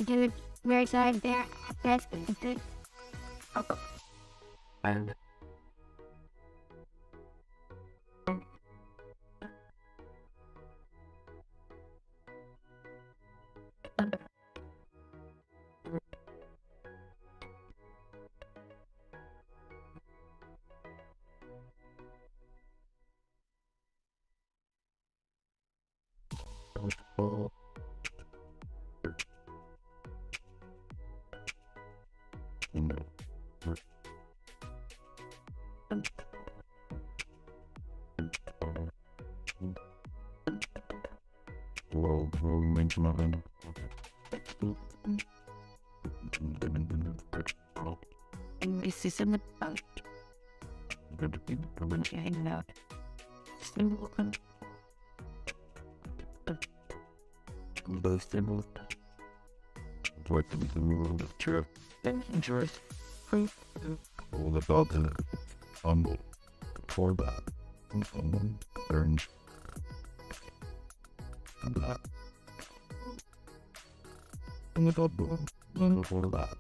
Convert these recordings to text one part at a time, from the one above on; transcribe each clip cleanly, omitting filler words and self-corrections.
Dude, very excited there. That's good. And This is a hanging out. both them what the world of true interest all the dogs in it humble for that orange and that and the dog for that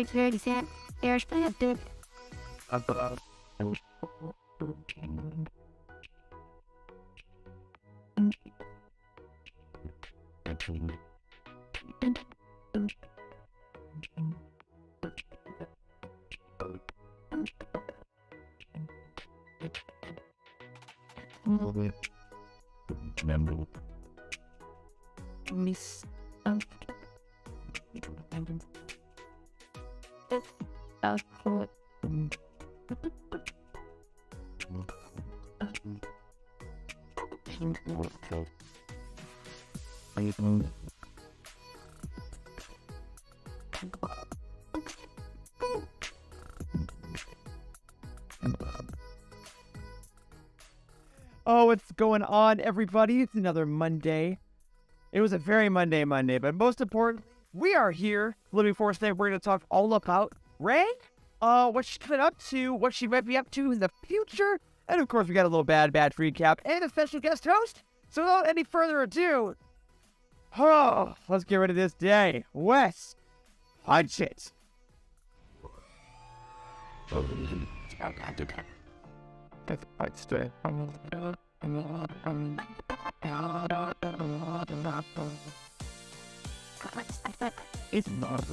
Very sad. There's that dude. Miss. Oh, what's going on, everybody? It's another Monday. It was a very Monday, but most important, we are here, Living Force Day. We're going to talk all about Rey, what she's been up to, what she might be up to in the future, and of course, we got a little bad recap and a special guest host. So without any further ado, let's get rid of this day. Wes, punch it. It's not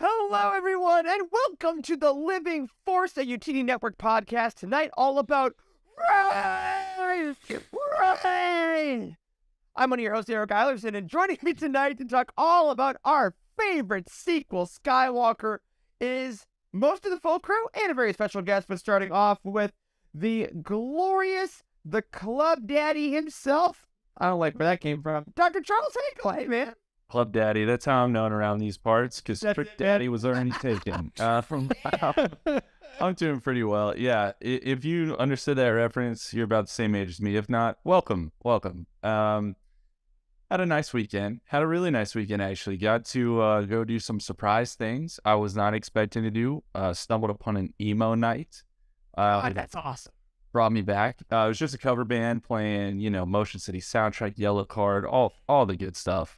Hello, everyone, and welcome to the Living Force, a UTD Network podcast. Tonight, all about Rey! I'm one of your hosts, Eric Eilerson, and joining me tonight to talk all about our favorite sequel, Skywalker, is most of the full crew and a very special guest, but starting off with the glorious, the club daddy himself. I don't like where that came from. Dr. Charles Hinkle, hey, man. Club Daddy, that's how I'm known around these parts, because Trick Daddy was already taken. I'm doing pretty well. Yeah, if you understood that reference, you're about the same age as me. If not, welcome. Had a nice weekend. Had a really nice weekend, actually. Got to go do some surprise things I was not expecting to do. Stumbled upon an emo night. That's awesome. Brought me back. It was just a cover band playing, Motion City soundtrack, Yellow Card, all the good stuff.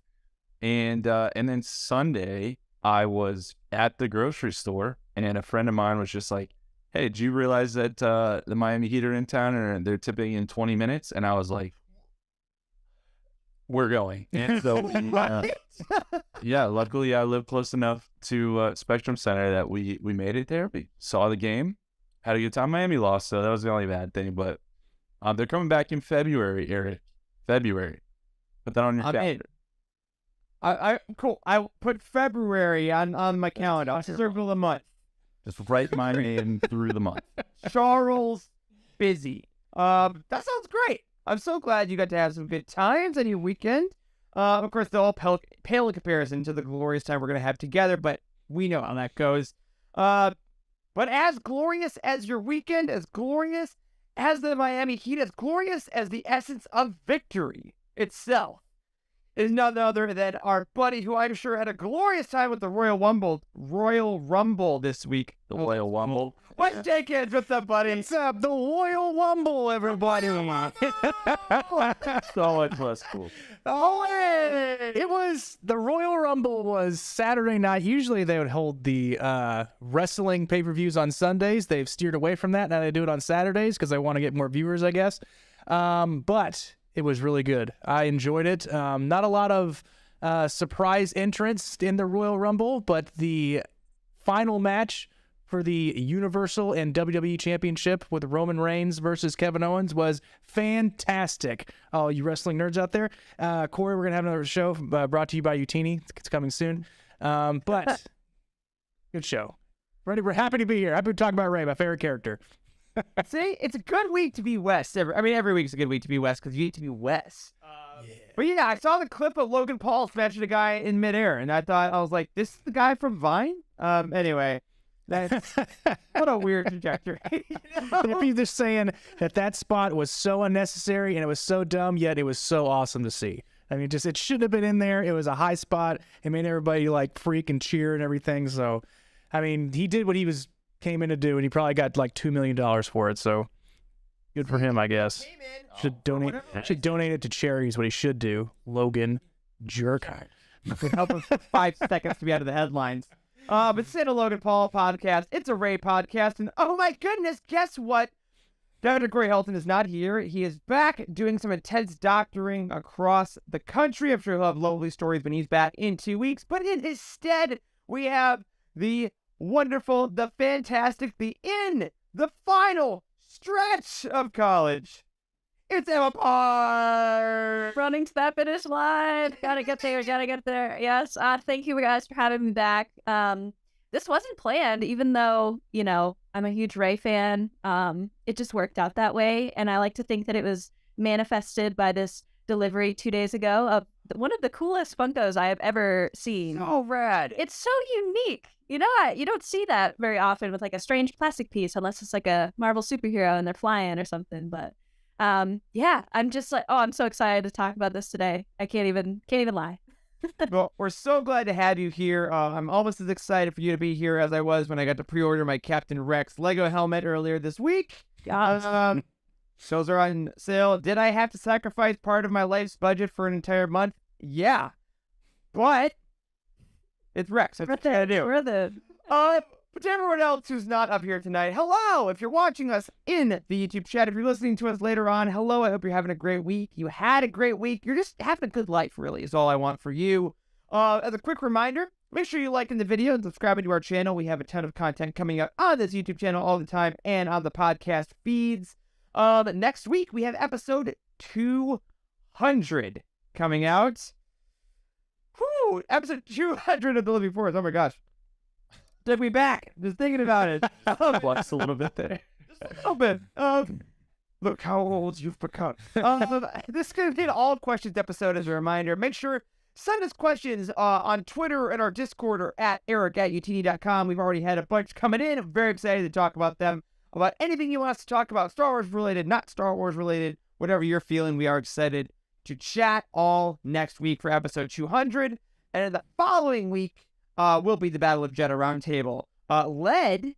And then Sunday, I was at the grocery store, and a friend of mine was just like, "Hey, did you realize that the Miami Heat are in town and they're tipping in 20 minutes?" And I was like, "We're going." And so, yeah, luckily I live close enough to Spectrum Center that we made it there. We saw the game, had a good time. Miami lost, so that was the only bad thing. But they're coming back in February, Eric. February. Put that on your calendar. Cool. I put February on my calendar. I'll circle the month. Just write my name through the month. Charles Busy. That sounds great. I'm so glad you got to have some good times on your weekend. Of course, they'll all pale in comparison to the glorious time we're going to have together, but we know how that goes. But as glorious as your weekend, as glorious as the Miami Heat, as glorious as the essence of victory itself, is none other than our buddy, who I'm sure had a glorious time with the Royal Rumble this week. The Royal Rumble. What's Jenkins? What's up, buddy? What's up? The Royal Rumble, everybody. So much less cool. The Royal Rumble was Saturday night. Usually they would hold the wrestling pay-per-views on Sundays. They've steered away from that. Now they do it on Saturdays because they want to get more viewers, I guess. But it was really good. I enjoyed it. Not a lot of surprise entrants in the Royal Rumble, but the final match for the Universal and WWE Championship with Roman Reigns versus Kevin Owens was fantastic. Oh, you wrestling nerds out there. Corey, we're going to have another show brought to you by Utini. It's coming soon. But good show. We're happy to be here. I've been talking about Rey, my favorite character. See, it's a good week to be West. Every week's a good week to be West because you get to be West. Yeah. But yeah, I saw the clip of Logan Paul smashing a guy in midair, and I was like, this is the guy from Vine? Anyway, that's what a weird trajectory. If you're just saying that spot was so unnecessary and it was so dumb, yet it was so awesome to see. I mean, it shouldn't have been in there. It was a high spot. It made everybody like freak and cheer and everything. So, I mean, he did what he came in to do, and he probably got like $2 million for it, so good for him, I guess. Should donate it to charity is what he should do. Logan jerk. Help him for 5 seconds to be out of the headlines. But it's a Logan Paul podcast. It's a Rey podcast, and oh my goodness, guess what? Dr. Corey Helton is not here. He is back doing some intense doctoring across the country. I'm sure he'll have lovely stories when he's back in 2 weeks. But in his stead, we have the wonderful, the fantastic, the final stretch of college. It's Emma Parr. Running to that finish line. Gotta get there. Yes. Thank you guys for having me back. This wasn't planned, even though, I'm a huge Rey fan. It just worked out that way. And I like to think that it was manifested by this delivery 2 days ago of one of the coolest Funkos I have ever seen. Oh, rad. It's so unique. You don't see that very often with like a strange plastic piece unless it's like a Marvel superhero and they're flying or something. But Yeah, I'm just like, oh, I'm so excited to talk about this today. I can't even lie. Well, we're so glad to have you here. I'm almost as excited for you to be here as I was when I got to pre-order my Captain Rex Lego helmet earlier this week. Those are on sale. Did I have to sacrifice part of my life's budget for an entire month? Yeah. But it's Rex. That's what I gotta do. Worth it. But to everyone else who's not up here tonight, hello! If you're watching us in the YouTube chat, if you're listening to us later on, hello, I hope you're having a great week. You had a great week. You're just having a good life, really, is all I want for you. As a quick reminder, make sure you like the video and subscribe to our channel. We have a ton of content coming up on this YouTube channel all the time and on the podcast feeds. Next week, we have episode 200 coming out. Whew! Episode 200 of The Living Force. Oh my gosh. Took me back. Just thinking about it. Flex a little bit there. Just a little bit. Look how old you've become. This is going to be an all questions episode as a reminder. Make sure, send us questions on Twitter and our Discord or at eric@utd.com. We've already had a bunch coming in. I'm very excited to talk about them. About anything you want us to talk about, Star Wars related, not Star Wars related, whatever you're feeling, we are excited to chat all next week for episode 200. And in the following week, will be the Battle of Jeddah Roundtable, led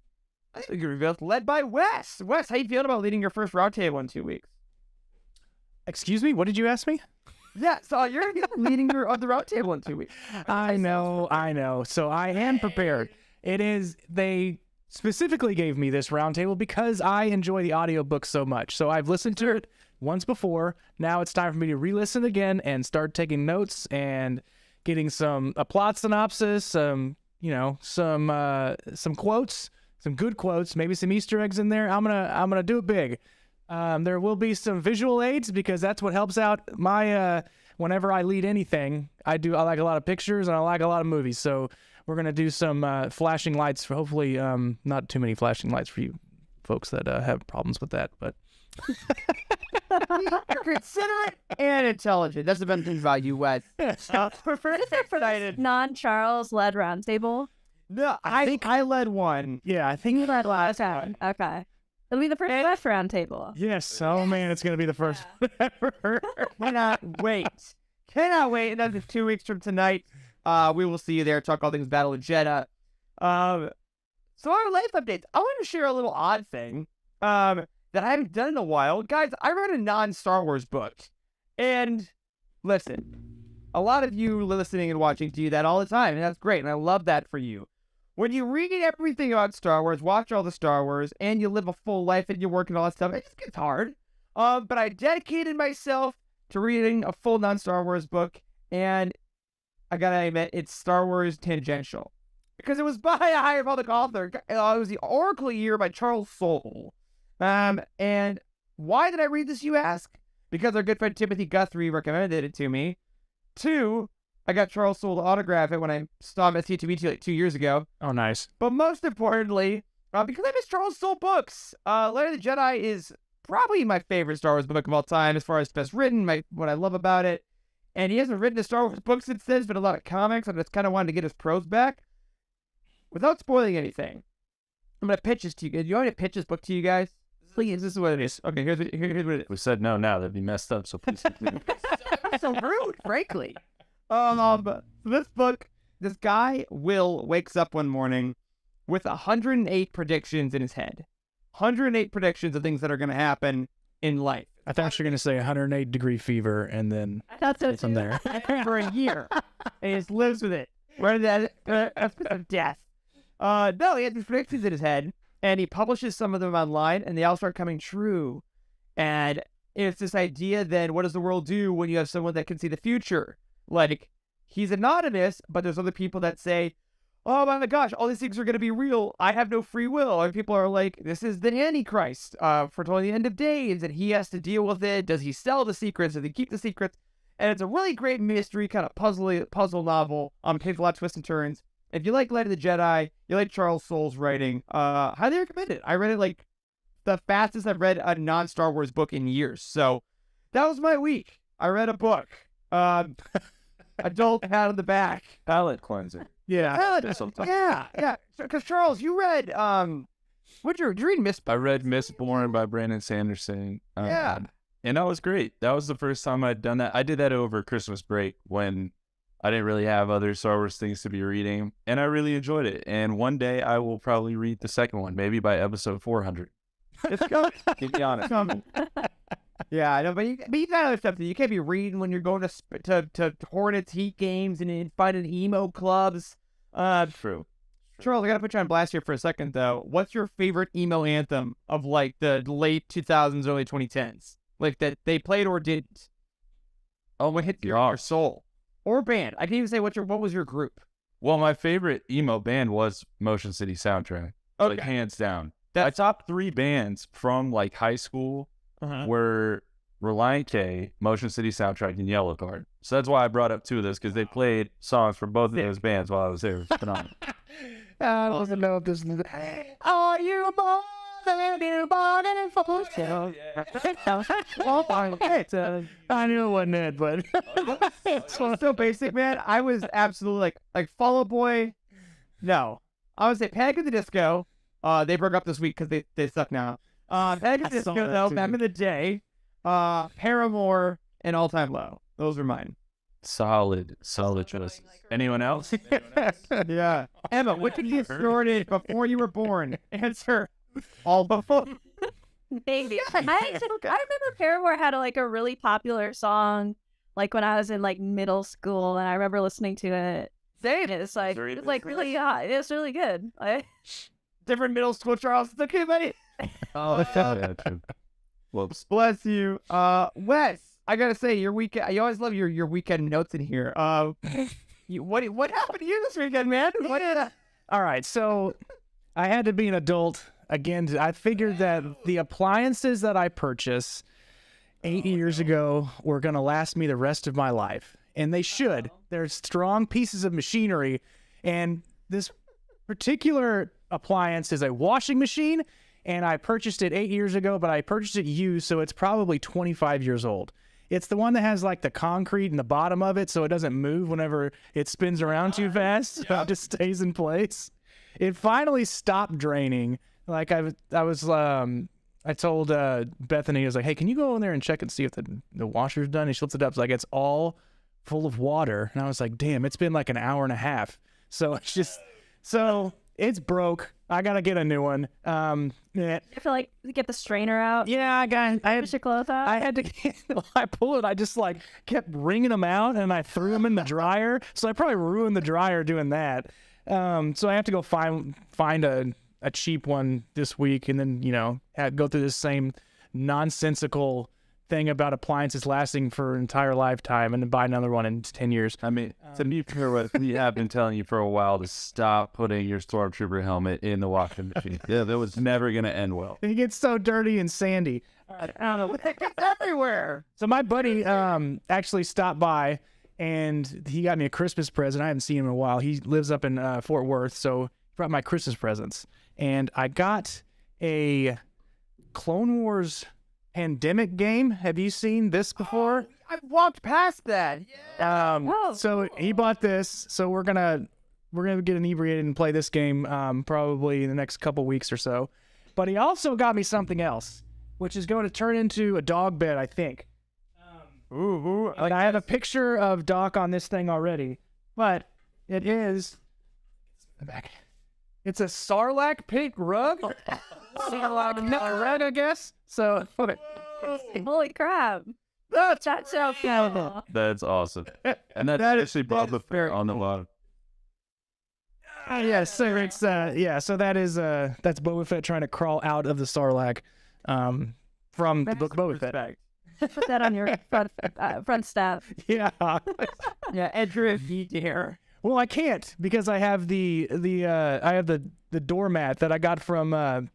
by Wes. Wes, how you feeling about leading your first roundtable in 2 weeks? Excuse me, what did you ask me? Yeah, so you're leading the roundtable in 2 weeks. I know. So I am prepared. They specifically gave me this roundtable because I enjoy the audiobook so much. So I've listened to it once before. Now it's time for me to re-listen again and start taking notes and getting a plot synopsis, some quotes, some good quotes, maybe some Easter eggs in there. I'm gonna do it big. There will be some visual aids because that's what helps out my whenever I lead anything. I like a lot of pictures and I like a lot of movies. So we're gonna do some flashing lights for hopefully not too many flashing lights for you folks that have problems with that, but. Considerate and intelligent. That's the best thing about you, Wes. For non-Charles led roundtable. No, I think I led one. Yeah, I think You led last time. Okay. It'll be the first West roundtable. yes. Oh man, it's gonna be the first ever. Cannot wait. Another 2 weeks from tonight. We will see you there. Talk all things Battle of Jeddah. So our life updates. I want to share a little odd thing. That I haven't done in a while. Guys, I read a non-Star Wars book. And listen, a lot of you listening and watching do that all the time, and that's great, and I love that for you. When you read everything about Star Wars, watch all the Star Wars, and you live a full life and you work and all that stuff, it just gets hard. But I dedicated myself to reading a full non-Star Wars book, and I gotta admit, it's Star Wars tangential. Because it was by a High Republic author. It was The Oracle Year by Charles Soule. And why did I read this, you ask? Because our good friend Timothy Guthrie recommended it to me. 2, I got Charles Soule to autograph it when I saw him at C2E2 like 2 years ago. Oh, nice. But most importantly, because I miss Charles Soule books. Light of the Jedi is probably my favorite Star Wars book of all time as far as best written, what I love about it. And he hasn't written a Star Wars book since then, but a lot of comics. I just kind of wanted to get his prose back. Without spoiling anything, I'm going to pitch this to you guys. You want me to pitch this book to you guys? Please, this is what it is. Okay, here's what it is. We said no now. That'd be messed up, so please continue. That's so rude, frankly. So this book, this guy, Will, wakes up one morning with 108 predictions in his head. 108 predictions of things that are going to happen in life. I thought you were going to say 108 degree fever and then I thought so from there. For a year. And he just lives with it. Where did that of death? No, he had these predictions in his head. And he publishes some of them online, and they all start coming true. And it's this idea then, what does the world do when you have someone that can see the future? Like, he's anonymous, but there's other people that say, oh my gosh, all these things are going to be real. I have no free will. And people are like, this is the Antichrist, foretelling the end of days, and he has to deal with it. Does he sell the secrets? Does he keep the secrets? And it's a really great mystery, kind of puzzle novel. Takes a lot of twists and turns. If you like Light of the Jedi, you like Charles Soule's writing, highly recommend it. I read it like the fastest I've read a non-Star Wars book in years. So that was my week. I read a book. Adult hat on the back. Palate cleanser. Yeah. Yeah. Because Charles, you read, did you read Miss? I read Mistborn by Brandon Sanderson. Yeah. And that was great. That was the first time I'd done that. I did that over Christmas break when I didn't really have other Star Wars things to be reading, and I really enjoyed it. And one day I will probably read the second one, maybe by episode 400. It's coming. To be honest. Coming. Yeah, I know, but you got other stuff. You can't be reading when you're going to Hornets Heat games and finding emo clubs. True. Charles, I gotta put you on blast here for a second, though. What's your favorite emo anthem of like the late 2000s, early 2010s? Like that they played or didn't? Oh, what hit your soul? Or band? I can even say what was your group? Well, my favorite emo band was Motion City Soundtrack. Okay. Like, hands down. That's- My top 3 bands from like high school were Reliant K, Motion City Soundtrack, and Yellow Card. So that's why I brought up 2 of those, because they played songs from both of those bands while I was there. It was phenomenal. I don't even know if this is. Are you more than you born in for? I knew it wasn't it, but It's so basic, man. I was absolutely like Fall Out Boy. No, I would say Panic at the Disco. They broke up this week because they suck now. Panic at the Disco, though, back in the day. Paramore and All Time Low. Those are mine. Solid choice. Anyone else? Yeah. Emma, what did you started before you were born? Answer. All before. Maybe. I remember Paramore had a really popular song like when I was in like middle school, and I remember listening to it. Same. It's like really hot. It's really good. Different middle school, Charles. It's okay, buddy. Yeah, true. Whoops. Bless you. Wes, I gotta say, your weekend. I always love your weekend notes in here. What happened to you this weekend, man? What did? all right. So I had to be an adult again. I figured that the appliances that I purchased 8 years ago were gonna last me the rest of my life, and they should. They're strong pieces of machinery, and this particular appliance is a washing machine. And I purchased it 8 years ago, but I purchased it used, so it's probably 25 years old. It's the one that has like the concrete in the bottom of it, so it doesn't move whenever it spins around too fast. So it just stays in place. It finally stopped draining. Like I told Bethany, I was like, hey, can you go in there and check and see if the washer's done? And she looks it up. It's like, it's all full of water. And I was like, damn, it's been like an hour and a half. So it's broke. I gotta get a new one. I feel like get the strainer out. Yeah, I had Push your clothes out. I had to. I pulled it. I just like kept wringing them out, and I threw them in the dryer. So I probably ruined the dryer doing that. So I have to go find a cheap one this week, and then go through this same nonsensical thing about appliances lasting for an entire lifetime, and then buy another one in 10 years. I mean, to be fair, we have been telling you for a while to stop putting your Stormtrooper helmet in the washing machine. Yeah, that was never going to end well. It gets so dirty and sandy. I don't know. It gets everywhere. So my buddy actually stopped by, and he got me a Christmas present. I haven't seen him in a while. He lives up in Fort Worth, so he brought my Christmas presents. And I got a Clone Wars Pandemic game. Have you seen this before? I've walked past that. Yeah. So he bought this. So we're gonna get inebriated and play this game probably in the next couple weeks or so. But he also got me something else, which is going to turn into a dog bed, I think. Ooh. Like I have a picture of Doc on this thing already, but it is back. It's a Sarlacc pink rug. Sarlacc rug, I guess. So, okay. Holy crap! That's so cool. That's awesome. And that's actually Boba Fett on the bottom. Yeah, so it's so that is that's Boba Fett trying to crawl out of the Sarlacc from the book Boba Fett. Put that on your front staff. Yeah. Yeah, Edric here. Well, I can't because I have the doormat that I got from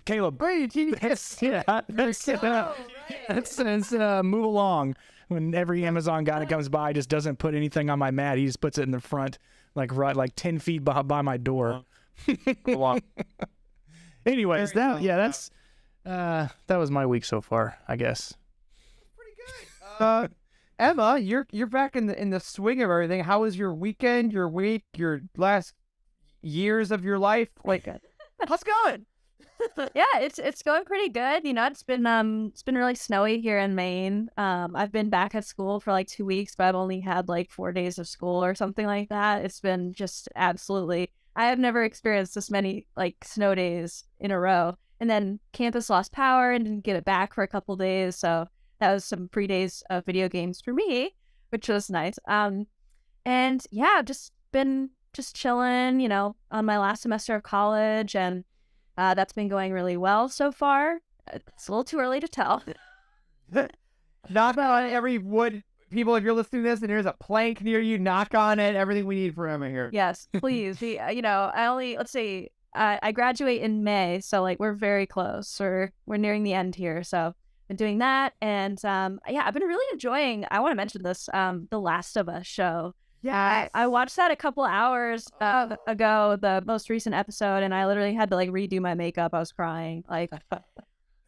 Caleb. It says move along. When every Amazon guy that comes by just doesn't put anything on my mat, he just puts it in the front, like 10 feet by my door. Anyways, that was my week so far, I guess. Pretty good. Emma, you're back in the swing of everything. How was your weekend, your week, your last years of your life? Like, how's it going? Yeah, it's going pretty good. You know, it's been really snowy here in Maine. I've been back at school for like 2 weeks, but I've only had like 4 days of school or something like that. It's been just absolutely. I have never experienced this many like snow days in a row. And then campus lost power and didn't get it back for a couple days, so that was some free days of video games for me, which was nice. And yeah, I've just been chilling, you know, on my last semester of college, and that's been going really well so far. It's a little too early to tell. Knock on every wood. People, if you're listening to this and there's a plank near you, knock on it. Everything we need for Emma here. Yes, please. You know, let's see. I graduate in May, so like we're very close. We're nearing the end here, so been doing that, and yeah, I've been really enjoying. I want to mention this, The Last of Us show. Yeah, I watched that a couple hours ago, the most recent episode, and I literally had to like redo my makeup. I was crying. Like,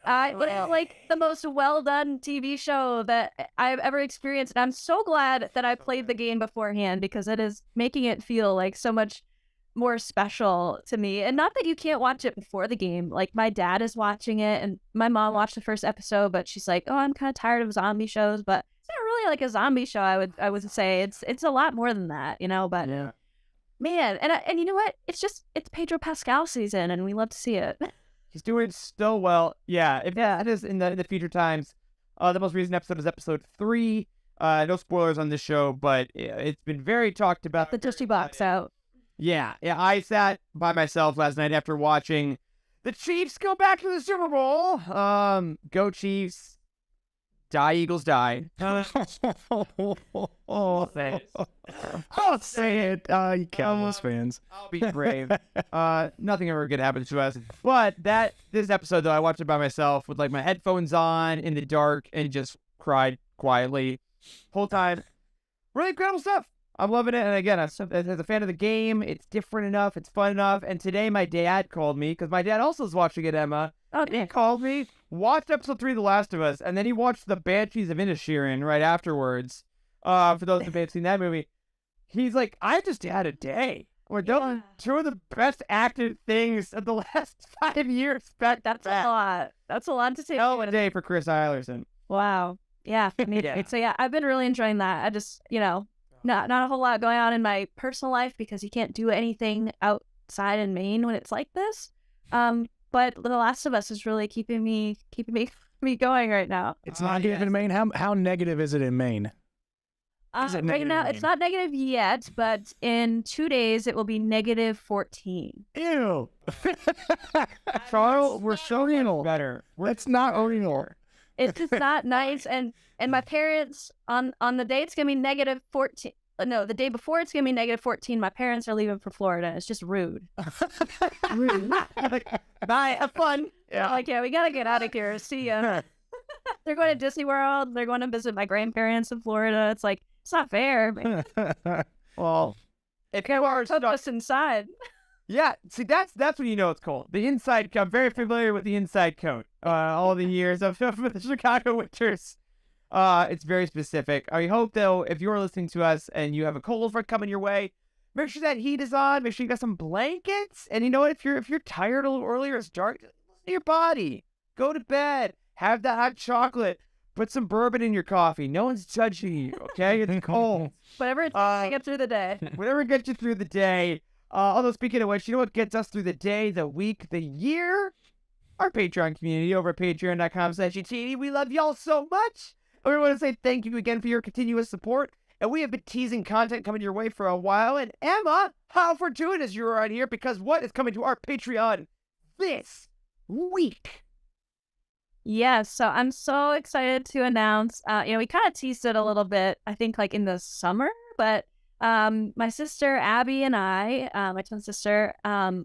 it's like the most well done TV show that I've ever experienced, and I'm so glad that I played the game beforehand because it is making it feel like so much more special to me. And not that you can't watch it before the game. Like my dad is watching it, and my mom watched the first episode, but she's like, "Oh, I'm kind of tired of zombie shows." But it's not really like a zombie show. I would say it's a lot more than that, you know. But yeah, man, and you know what? It's Pedro Pascal season, and we love to see it. he's doing so well. Yeah, if that is in the future times. The most recent episode is episode 3. No spoilers on this show, but it's been very talked about. The Dusty Box out. Yeah, I sat by myself last night after watching the Chiefs go back to the Super Bowl. Go Chiefs. Die Eagles die. Oh, say it. I'll say it. You Cowboys fans. I'll be brave. Nothing ever good happens to us. But this episode though, I watched it by myself with like my headphones on in the dark and just cried quietly whole time. Really incredible stuff. I'm loving it. And again, as a fan of the game, it's different enough. It's fun enough. And today my dad called me because my dad also is watching it, Emma. Oh, He called me, watched episode 3 of The Last of Us, and then he watched The Banshees of Inisherin right afterwards. For those who may have seen that movie. He's like, I just had a day. Those are 2 of the best acted things of the last 5 years. That's a lot. That's a lot to take. Hell of a day for Chris Eilerson. Wow. Yeah. Yeah. So yeah, I've been really enjoying that. I just, you know, not a whole lot going on in my personal life because you can't do anything outside in Maine when it's like this. But The Last of Us is really keeping me going right now. It's not negative in Maine. How negative is it in Maine? Is it Right negative now, in it's Maine? not negative yet, but in 2 days it will be negative 14. Ew. Charles, we're so better. That's not real. It's just not nice. And my parents on the day it's gonna be negative 14. No, the day before it's gonna be negative 14. My parents are leaving for Florida. It's just rude. Rude. Bye, have fun. Yeah. Like, yeah, we gotta get out of here. See ya. They're going to Disney World. They're going to visit my grandparents in Florida. It's like, it's not fair. Well, if you are Put us inside. yeah, see, that's when you know it's cold. The inside coat. I'm very familiar with the inside coat. All the years of the Chicago winters. It's very specific. I hope though, if you're listening to us and you have a cold front coming your way, make sure that heat is on. Make sure you got some blankets. And you know what? If you're tired a little earlier, it's dark. Listen to your body. Go to bed. Have that hot chocolate. Put some bourbon in your coffee. No one's judging you. Okay, it's cold. Whatever it takes to get through the day. Whatever gets you through the day. Although speaking of which, you know what gets us through the day, the week, the year? Our Patreon community over at patreon.com/UTD. We love y'all so much. And we want to say thank you again for your continuous support. And we have been teasing content coming your way for a while. And Emma, how fortuitous you are on here because what is coming to our Patreon this week? Yes, so I'm so excited to announce, we kind of teased it a little bit, I think like in the summer, but my sister Abby and I, my twin sister,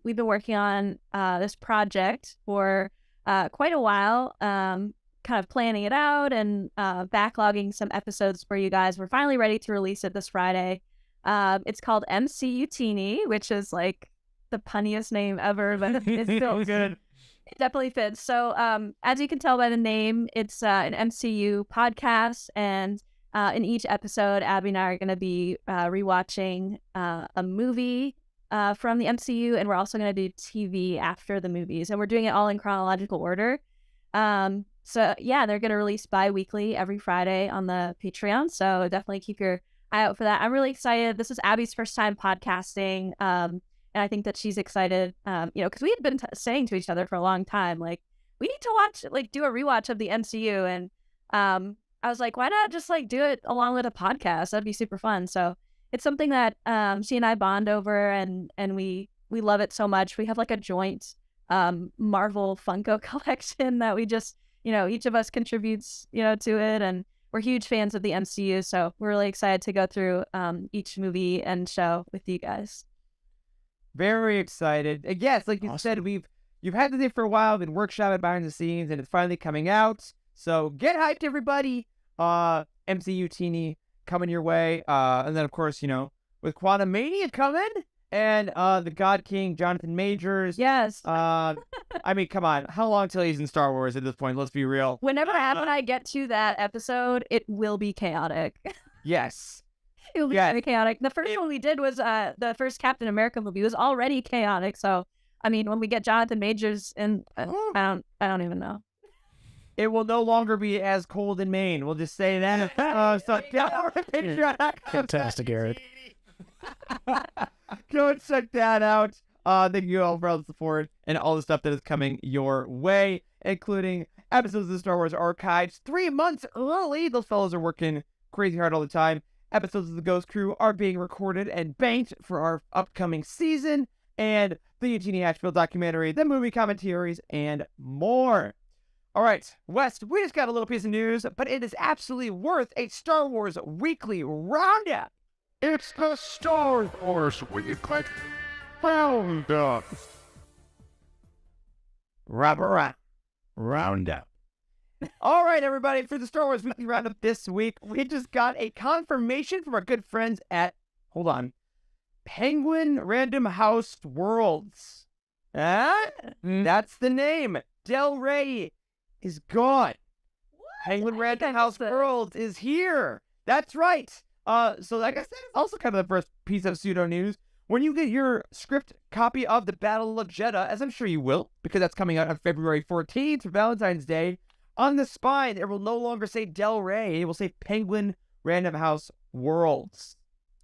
we've been working on this project for quite a while, kind of planning it out and backlogging some episodes for you guys. We're finally ready to release it this Friday. It's called MCU Teeny, which is like the punniest name ever, but it's still good. It definitely fits. So, as you can tell by the name, it's an MCU podcast, and in each episode, Abby and I are going to be rewatching a movie from the MCU, and we're also going to do TV after the movies, and we're doing it all in chronological order. So yeah, they're going to release bi-weekly every Friday on the Patreon. So definitely keep your eye out for that. I'm really excited. This is Abby's first time podcasting. And I think that she's excited, because we had been saying to each other for a long time, like, we need to do a rewatch of the MCU. And I was like, why not just do it along with a podcast? That'd be super fun. So it's something that she and I bond over, and we love it so much. We have a joint Marvel Funko collection that we just, each of us contributes, to it. And we're huge fans of the MCU. So we're really excited to go through each movie and show with you guys. Very excited. Yes, like you said, you've had this for a while, been workshopping behind the scenes, and it's finally coming out. So get hyped, everybody. MCU Teeny coming your way. And then, of course, with Quantum Mania coming, and the God King, Jonathan Majors. Yes. I mean, come on. How long till he's in Star Wars at this point? Let's be real. Whenever Adam and I get to that episode, it will be chaotic. Yes. It will be very chaotic. The first one we did was the first Captain America movie was already chaotic. So, I mean, when we get Jonathan Majors in, I don't even know. It will no longer be as cold in Maine. We'll just say that. Fantastic, Eric. Go and check that out. Thank you all for all the support and all the stuff that is coming your way, including episodes of the Star Wars Archives 3 months early. Those fellows are working crazy hard all the time. Episodes of the Ghost Crew are being recorded and banked for our upcoming season, and the Eugenie Hatchfield documentary, the movie commentaries, and more. All right, West, we just got a little piece of news, but it is absolutely worth a Star Wars weekly roundup. It's the Star Wars Weekly Roundup. Roundup. All right, everybody, for the Star Wars Weekly Roundup this week, we just got a confirmation from our good friends at, Penguin Random House Worlds. That's the name. Del Rey is gone. Penguin Random House Worlds is here. That's right. So like I said, it's also kind of the first piece of pseudo news. When you get your script copy of the Battle of Jeddah, as I'm sure you will, because that's coming out on February 14th for Valentine's Day, on the spine, it will no longer say Del Rey. It will say Penguin Random House Worlds.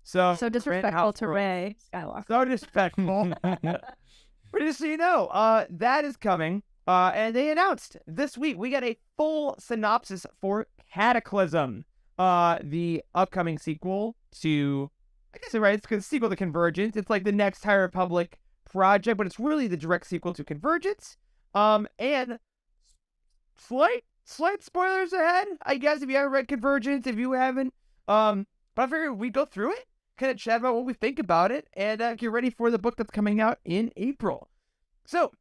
So disrespectful to Rey Skywalker. So disrespectful. But just so you know, that is coming. And they announced this week we got a full synopsis for Cataclysm, the upcoming sequel to, I guess you're right, it's a sequel to Convergence. It's like the next High Republic project, but it's really the direct sequel to Convergence. And slight spoilers ahead, I guess, if you haven't read Convergence, if you haven't. But I figured we'd go through it, kind of chat about what we think about it, and get ready for the book that's coming out in April. So,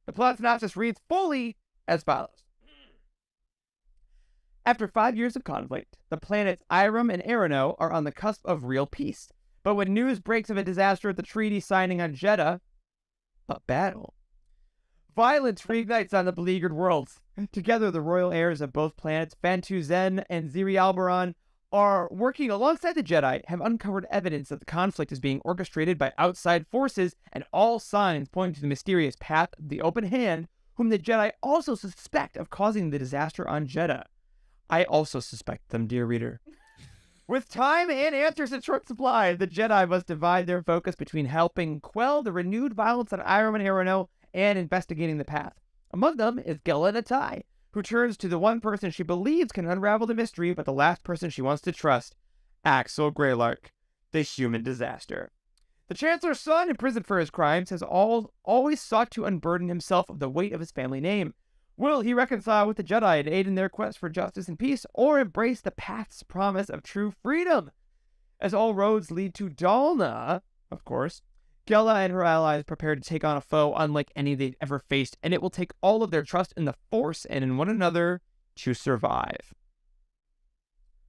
the plot synopsis reads fully as follows. After 5 years of conflict, the planets Irem and Arano are on the cusp of real peace. But when news breaks of a disaster at the treaty signing on Jeddah, a battle. Violence reignites on the beleaguered worlds. Together, the royal heirs of both planets, Bantu Zen and Ziri Alberon, are working alongside the Jedi, have uncovered evidence that the conflict is being orchestrated by outside forces, and all signs point to the mysterious Path of the Open Hand, whom the Jedi also suspect of causing the disaster on Jeddah. I also suspect them, dear reader. With time and answers in short supply, the Jedi must divide their focus between helping quell the renewed violence on Irem and Arano and investigating the Path. Among them is Gela Natai, who turns to the one person she believes can unravel the mystery, but the last person she wants to trust, Axel Greylark, the human disaster. The Chancellor's son, imprisoned for his crimes, has always sought to unburden himself of the weight of his family name. Will he reconcile with the Jedi and aid in their quest for justice and peace, or embrace the Path's promise of true freedom? As all roads lead to Dalna, of course, Gela and her allies prepare to take on a foe unlike any they've ever faced, and it will take all of their trust in the Force and in one another to survive.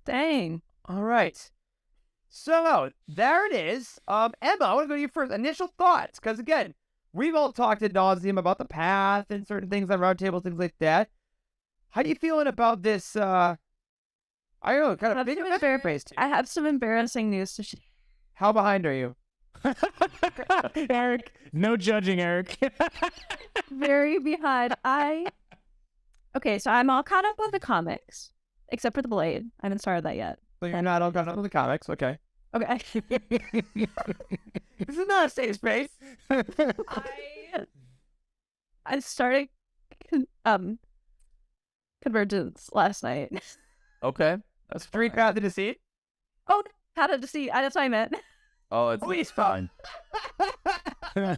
Dang. All right. So, there it is. Emma, I want to go to you first. Initial thoughts, because again, we've all talked ad nauseum about the Path and certain things on Roundtable, things like that. How do you feeling about this, I don't know, kind of big based? I have some embarrassing news to share. How behind are you? Eric, no judging, Eric. Very behind. Okay, so I'm all caught up with the comics, except for the Blade. I haven't started that yet. So you're not all caught up with the comics, okay? Okay. This is not a safe space. I started Convergence last night. Okay. That's Three Path to Deceit. Oh, no, how to see? That's what I meant. Oh, it's fine. I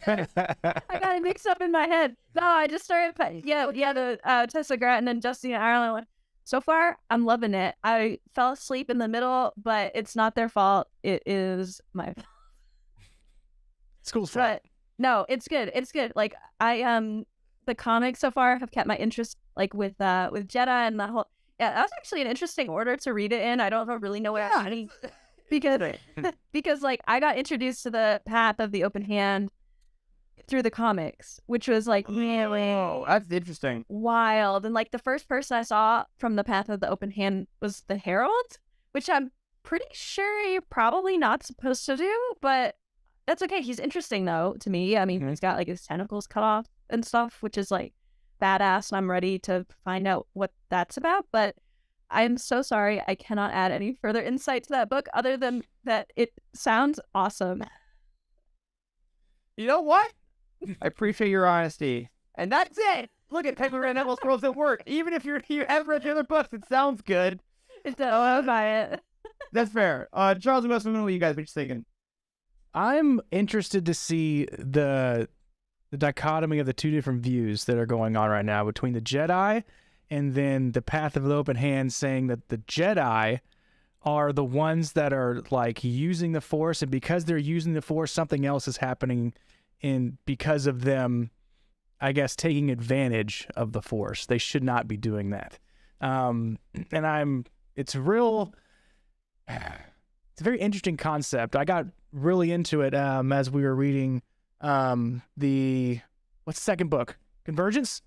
got it mixed up in my head. No, I just started. The Tessa Grattan and Justina Ireland one. So far, I'm loving it. I fell asleep in the middle, but it's not their fault. It is my fault. School's fun. But no, it's good. It's good. Like the comics so far have kept my interest. Like with Jedi and the whole. Yeah, that was actually an interesting order to read it in. I don't really know what I'm reading because like I got introduced to the path of the open hand through the comics, which was like really that's interesting. wild. And like the first person I saw from the path of the open hand was the Herald, which I'm pretty sure you're probably not supposed to do, but that's okay. He's interesting though to me. I mean, he's got like his tentacles cut off and stuff, which is like badass, and I'm ready to find out what that's about. But I'm so sorry, I cannot add any further insight to that book other than that it sounds awesome. You know what? I appreciate your honesty. And that's it. Look at Paper Red Neville's Worlds at Work. Even if you haven't read the other books, it sounds good. I'll buy it. That's fair. Charles and Westman, what are you guys thinking? I'm interested to see the dichotomy of the two different views that are going on right now between the Jedi and then the path of the open hand, saying that the Jedi are the ones that are like using the Force, and because they're using the Force, something else is happening because of them, I guess, taking advantage of the Force. They should not be doing that. It's a very interesting concept. I got really into it as we were reading what's the second book? Convergence,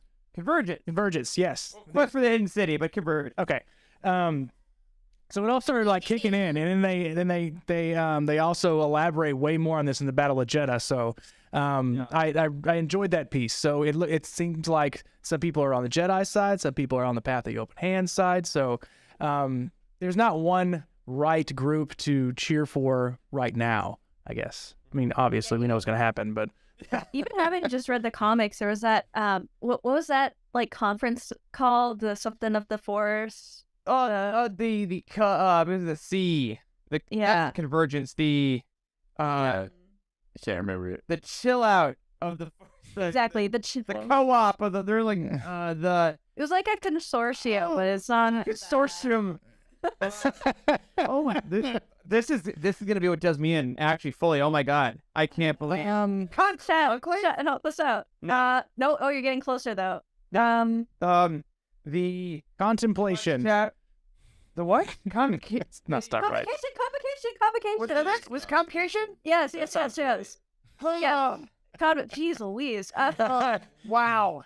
yes. But for the Hidden City, but Converge. Okay. So it all started like kicking in, and then they also elaborate way more on this in the Battle of Jeddah. So I enjoyed that piece. So it seems like some people are on the Jedi side, some people are on the path of the open hand side. So there's not one right group to cheer for right now, I guess. I mean, obviously we know what's going to happen, but Even having just read the comics, there was that what was that like conference called? The something of the Force. The C, the Convergence, I can't remember it. the chill out of the Exactly, the co-op of the they're like the It was like a consortium, but it's not consortium. Oh my! This is gonna be what does me in actually fully. Oh my god! I can't believe. Shut help us out. No. Oh, you're getting closer though. The contemplation. the what? Convocation. No, stop right. Convocation. Was convocation? Yes. Yeah. Jeez Louise. Wow.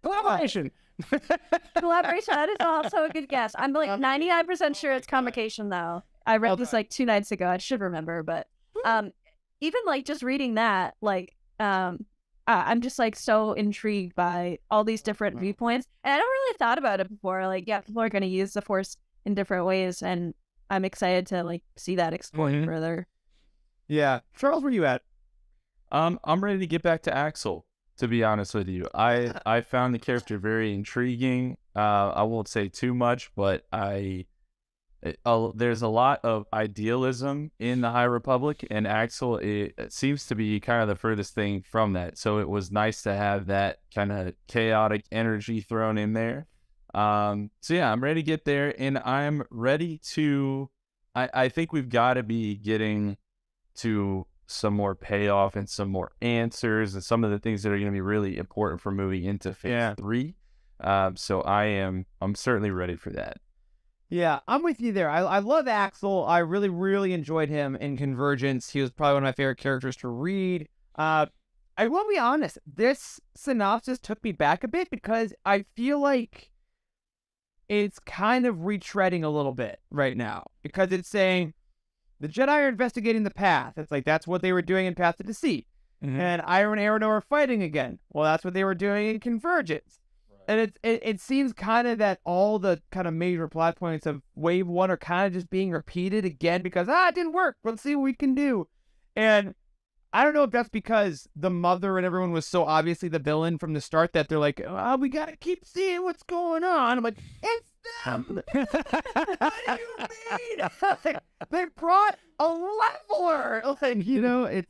Collaboration. Collaboration. That is also a good guess. I'm like 99% sure it's convocation though. I read this like 2 nights ago. I should remember, but even like just reading that, like I'm just like so intrigued by all these different viewpoints, and I don't really thought about it before. Like, yeah, people are going to use the Force in different ways, and I'm excited to like see that explored further. Yeah, Charles, where you at? I'm ready to get back to Axel. To be honest with you, I found the character very intriguing. I won't say too much, but there's a lot of idealism in the High Republic, and Axel it seems to be kind of the furthest thing from that. So it was nice to have that kind of chaotic energy thrown in there. So yeah, I'm ready to get there, and I'm ready to. I think we've got to be getting to some more payoff and some more answers and some of the things that are going to be really important for moving into phase 3. So I'm certainly ready for that. Yeah, I'm with you there. I love Axel. I really, really enjoyed him in Convergence. He was probably one of my favorite characters to read. I will be honest, this synopsis took me back a bit because I feel like it's kind of retreading a little bit right now because it's saying the Jedi are investigating the path. It's like that's what they were doing in Path to Deceit. And Iron and Arano are fighting again. Well, that's what they were doing in Convergence. And it seems kind of that all the kind of major plot points of Wave 1 are kind of just being repeated again because, it didn't work. Let's see what we can do. And I don't know if that's because the mother and everyone was so obviously the villain from the start that they're like, we got to keep seeing what's going on. I'm like, it's them. What do you mean? They brought a leveler. Like, it's...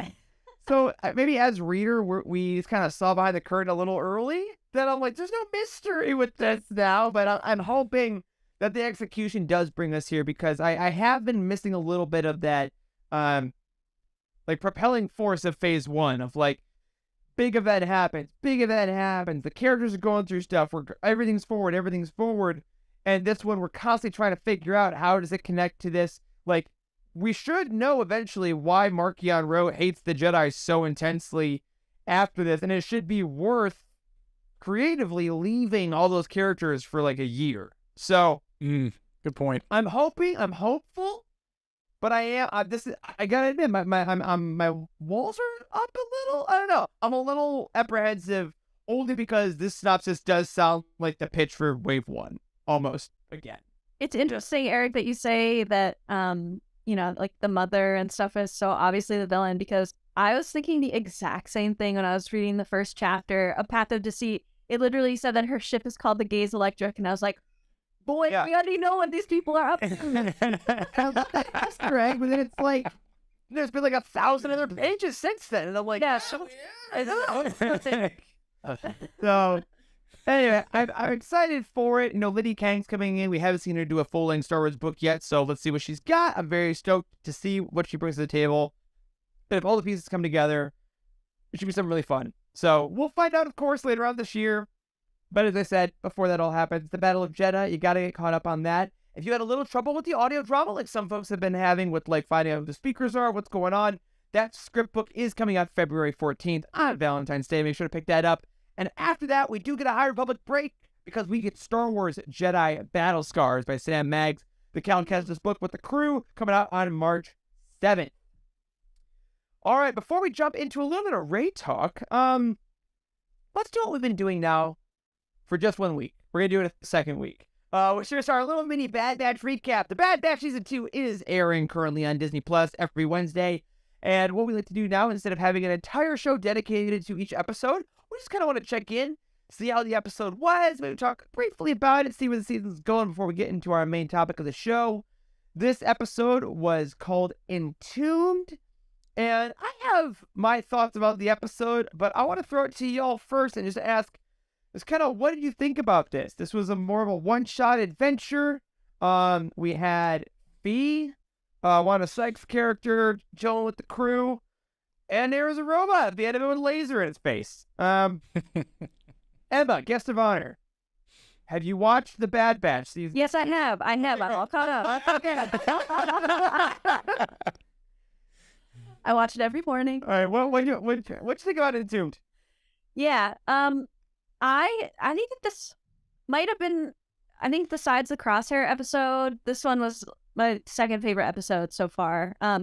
So maybe as reader, we kind of saw behind the curtain a little early. That I'm like, there's no mystery with this now, but I'm hoping that the execution does bring us here because I have been missing a little bit of that, like propelling force of Phase 1 of like, big event happens, the characters are going through stuff, everything's forward, and this one we're constantly trying to figure out how does it connect to this, like, we should know eventually why Markion Ro hates the Jedi so intensely after this, and it should be worth creatively leaving all those characters for like a year. So, good point. I'm hopeful, but I gotta admit, my walls are up a little. I don't know. I'm a little apprehensive only because this synopsis does sound like the pitch for Wave 1 almost again. It's interesting, Eric, that you say that, like the mother and stuff is so obviously the villain, because I was thinking the exact same thing when I was reading the first chapter of Path of Deceit. It literally said that her ship is called the Gaze Electric, and I was like, boy, we already know what these people are up to. That's correct, but then it's like, there's been like 1,000 other pages since then, and I'm like, so anyway, I'm excited for it. Liddy Kang's coming in. We haven't seen her do a full-length Star Wars book yet, so let's see what she's got. I'm very stoked to see what she brings to the table. And if all the pieces come together, it should be something really fun. So we'll find out, of course, later on this year. But as I said, before that all happens, the Battle of Jeddah, you got to get caught up on that. If you had a little trouble with the audio drama, like some folks have been having with like finding out who the speakers are, what's going on, that script book is coming out February 14th on Valentine's Day. Make sure to pick that up. And after that, we do get a High Republic break because we get Star Wars Jedi Battle Scars by Sam Maggs, the Cal Kestis book with the crew, coming out on March 7th. All right, before we jump into a little bit of Rey talk, let's do what we've been doing now for just 1 week. We're going to do it a second week. We're going to start a little mini Bad Batch recap. The Bad Batch Season 2 is airing currently on Disney Plus every Wednesday. And what we like to do now, instead of having an entire show dedicated to each episode, we just kind of want to check in, see how the episode was, maybe talk briefly about it, see where the season's going before we get into our main topic of the show. This episode was called Entombed. And I have my thoughts about the episode, but I want to throw it to y'all first and just ask, what did you think about this? This was more of a one-shot adventure. We had Fee, Wanda Sykes' character, chilling with the crew, and there was a robot at the end of it with a laser in its face. Emma, guest of honor. Have you watched The Bad Batch season? Yes, I have. I'm all caught up. I watch it every morning. All right, what you think about Entombed? Yeah, I think that this might have been, I think besides the Crosshair episode, this one was my second favorite episode so far. I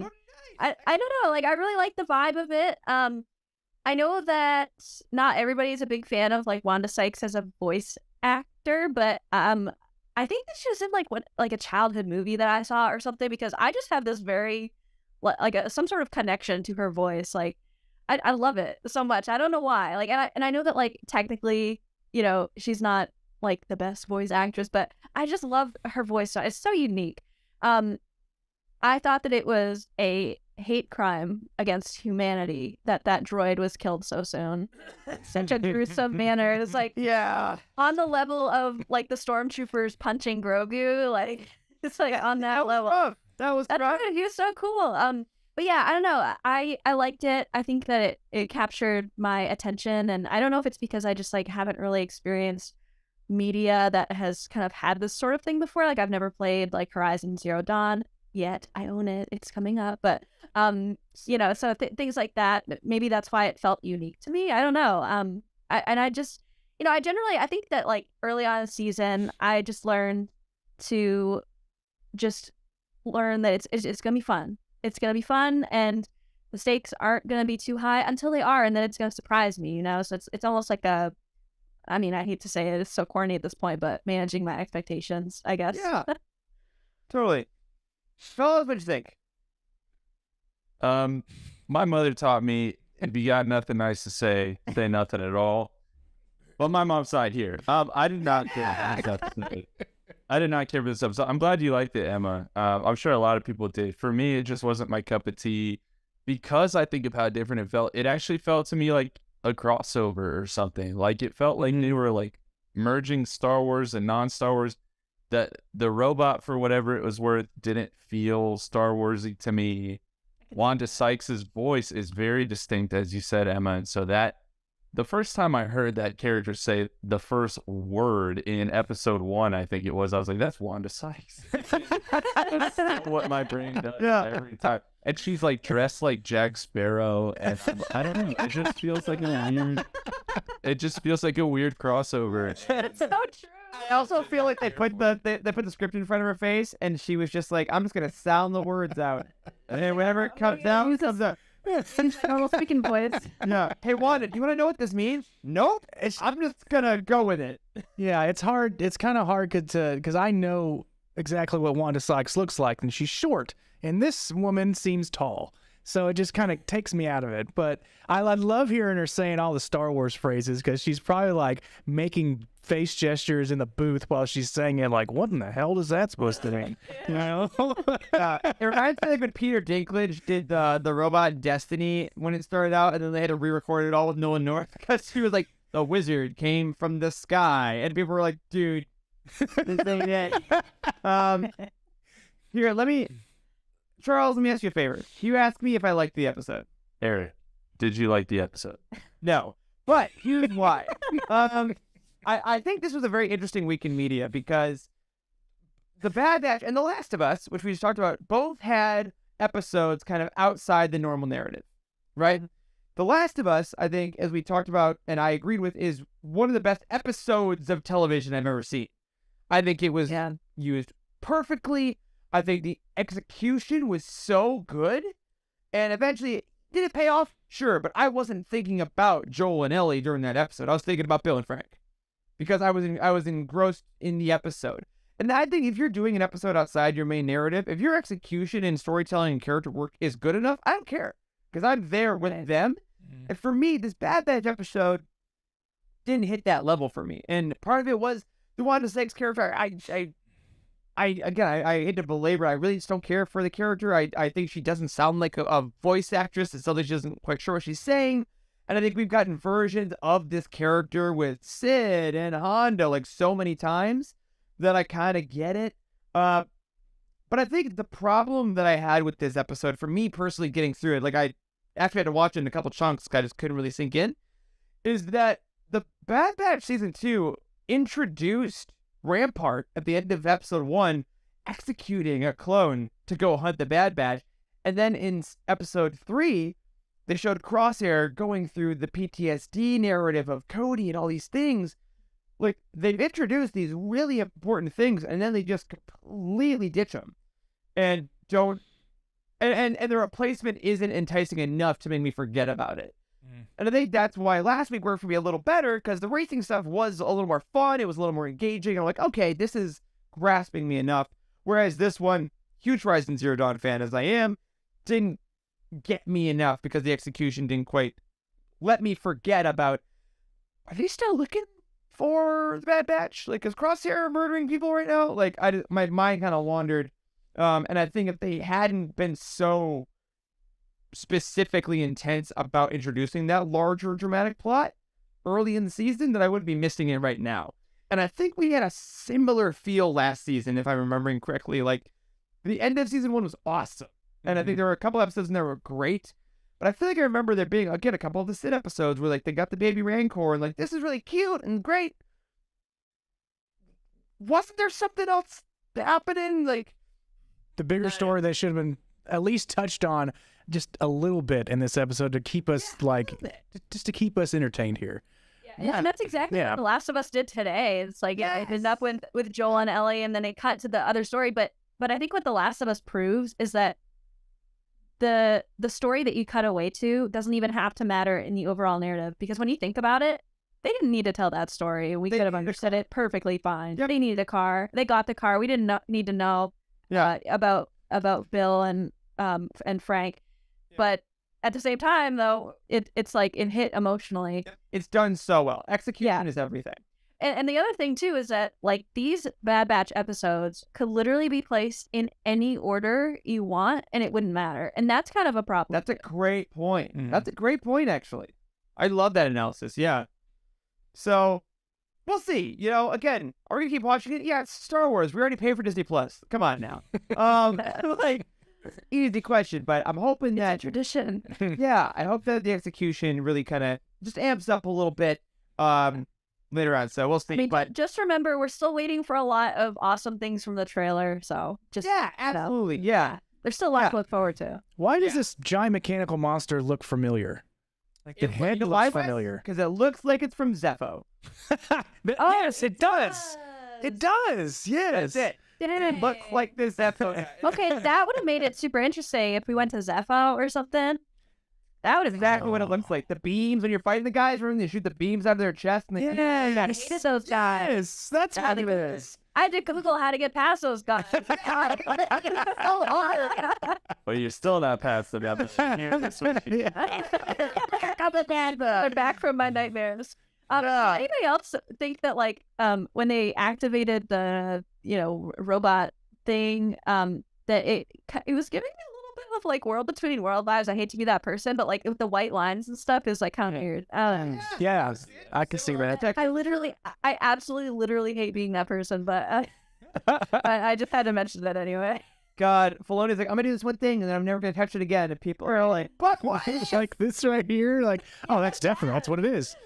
don't know, like I really like the vibe of it. I know that not everybody is a big fan of like Wanda Sykes as a voice actor, but I think this was in like a childhood movie that I saw or something, because I just have this very some sort of connection to her voice. Like I love it so much. I don't know why. Like, and I know that like technically, she's not like the best voice actress, but I just love her voice. It's so unique. I thought that it was a hate crime against humanity that droid was killed so soon. Such a gruesome manner. It's like, yeah, on the level of like the stormtroopers punching Grogu. Like it's like on that level. Rough. That was rough. He was so cool. But yeah, I don't know. I liked it. I think that it captured my attention, and I don't know if it's because I just like haven't really experienced media that has kind of had this sort of thing before. Like I've never played like Horizon Zero Dawn yet. I own it. It's coming up, but so things like that. Maybe that's why it felt unique to me. I don't know. I just, I think that like early on in the season, I just learned to just learn that it's gonna be fun. it's gonna be fun, and the stakes aren't gonna be too high until they are, and then it's gonna surprise me, So it's almost like I hate to say it, it's so corny at this point, but managing my expectations, I guess. Yeah. Totally. Fellas, what'd you think? My mother taught me, if you got nothing nice to say nothing at all. Well, my mom's side here. I did not care. I did not care for this episode. I'm glad you liked it, Emma. I'm sure a lot of people did. For me, it just wasn't my cup of tea because I think of how different it felt. It actually felt to me like a crossover or something. Like it felt like they were like merging Star Wars and non-Star Wars. That the robot, for whatever it was worth, didn't feel Star Warsy to me. Wanda Sykes' voice is very distinct, as you said, Emma, and so that the first time I heard that character say the first word in episode 1, I think it was, I was like, that's Wanda Sykes. That's what my brain does every time. And she's like dressed like Jack Sparrow, and I don't know, it just feels like a weird crossover. It's so true. I also feel like they put the script in front of her face, and she was just like, I'm just gonna sound the words out, and whenever it comes out, it comes out. Normal speaking voice. Yeah. Hey, Wanda, do you want to know what this means? Nope. I'm just gonna go with it. Yeah, it's hard. It's kind of hard because I know exactly what Wanda Sykes looks like, and she's short, and this woman seems tall. So it just kind of takes me out of it. But I love hearing her saying all the Star Wars phrases because she's probably like making face gestures in the booth while she's saying it. Like, what in the hell is that supposed to mean? You know? It reminds me like when Peter Dinklage did the robot Destiny when it started out, and then they had to re-record it all with Nolan North because she was like, the wizard came from the sky, and people were like, dude, this ain't it. Here, Charles, let me ask you a favor. You asked me if I liked the episode. Eric, did you like the episode? No, but here's why. I think this was a very interesting week in media because The Bad Batch and The Last of Us, which we just talked about, both had episodes kind of outside the normal narrative, right? The Last of Us, I think, as we talked about, and I agreed with, is one of the best episodes of television I've ever seen. I think it was used perfectly. I think the execution was so good. And eventually, did it pay off? Sure, but I wasn't thinking about Joel and Ellie during that episode. I was thinking about Bill and Frank. Because I was engrossed in the episode. And I think if you're doing an episode outside your main narrative, if your execution and storytelling and character work is good enough, I don't care. Because I'm there with them. And for me, this Bad Batch episode didn't hit that level for me. And part of it was the Wanda Sykes character. I hate to belabor, I really just don't care for the character. I think she doesn't sound like a voice actress. It's something she doesn't quite sure what she's saying. And I think we've gotten versions of this character with Sid and Honda like so many times that I kind of get it. But I think the problem that I had with this episode, for me personally getting through it, like I actually had to watch it in a couple chunks because I just couldn't really sink in, is that the Bad Batch Season 2 introduced Rampart at the end of episode 1 executing a clone to go hunt the Bad Batch. And then in episode 3, they showed Crosshair going through the PTSD narrative of Cody and all these things. Like, they've introduced these really important things, and then they just completely ditch them. And don't... And the replacement isn't enticing enough to make me forget about it. And I think that's why last week worked for me a little better, because the racing stuff was a little more fun, it was a little more engaging, and I'm like, okay, this is grasping me enough. Whereas this one, huge Horizon Zero Dawn fan as I am, didn't get me enough because the execution didn't quite let me forget about, are they still looking for the Bad Batch? Like, is Crosshair murdering people right now? Like, my mind kind of wandered. And I think if they hadn't been so specifically intense about introducing that larger dramatic plot early in the season, that I wouldn't be missing it right now. And I think we had a similar feel last season, if I'm remembering correctly. Like, the end of season 1 was awesome. And I think there were a couple episodes in there were great. But I feel like I remember there being, again, a couple of the Sid episodes where, like, they got the baby Rancor and, like, this is really cute and great. Wasn't there something else happening? Like, the bigger story they should have been at least touched on just a little bit in this episode to keep us, just to keep us entertained here. Yeah, and that's exactly what The Last of Us did today. It's like, it ended up with Joel and Ellie, and then it cut to the other story. But I think what The Last of Us proves is that the story that you cut away to doesn't even have to matter in the overall narrative, because when you think about it, they didn't need to tell that story. We could have understood it perfectly fine. Yep. They needed a car. They got the car. We didn't need to know about Bill and Frank. Yeah. But at the same time, though, it's like it hit emotionally. It's done so well. Execution is everything. And the other thing, too, is that, like, these Bad Batch episodes could literally be placed in any order you want, and it wouldn't matter. And that's kind of a problem. That's a great point. That's a great point, actually. I love that analysis, yeah. So, we'll see. You know, again, are we going to keep watching it? Yeah, it's Star Wars. We already paid for Disney+. Come on now. Like, easy question, but I'm hoping it's a tradition. Yeah, I hope that the execution really kind of just amps up a little bit. Later on, so we'll see. I mean, but just remember, we're still waiting for a lot of awesome things from the trailer. So just absolutely, yeah. There's still a lot to look forward to. Why does this giant mechanical monster look familiar? Like the head looks familiar because it looks like it's from Zepho. Yes, it does. It does. Yes, that's it. It looks like this Zepho. Okay, that would have made it super interesting if we went to Zepho or something. That would have exactly what it looks like. The beams, when you're fighting the guys, remember they shoot the beams out of their chest and they I hated those guys. Yes, that's what it is. I had to Google how to get past those guys. Well, you're still not past them. I'm back from my nightmares. Anybody else think that, like, when they activated the, robot thing, that it was giving me a little bit of, like, World Between World vibes? I hate to be that person, but, like, with the white lines and stuff is, like, kind of weird. Yeah, I can see that. I absolutely, literally hate being that person, but I just had to mention that anyway. God, Filoni's like, I'm gonna do this one thing and then I'm never gonna touch it again. And people are like, "But why?" Like this right here, like, oh, that's what it is.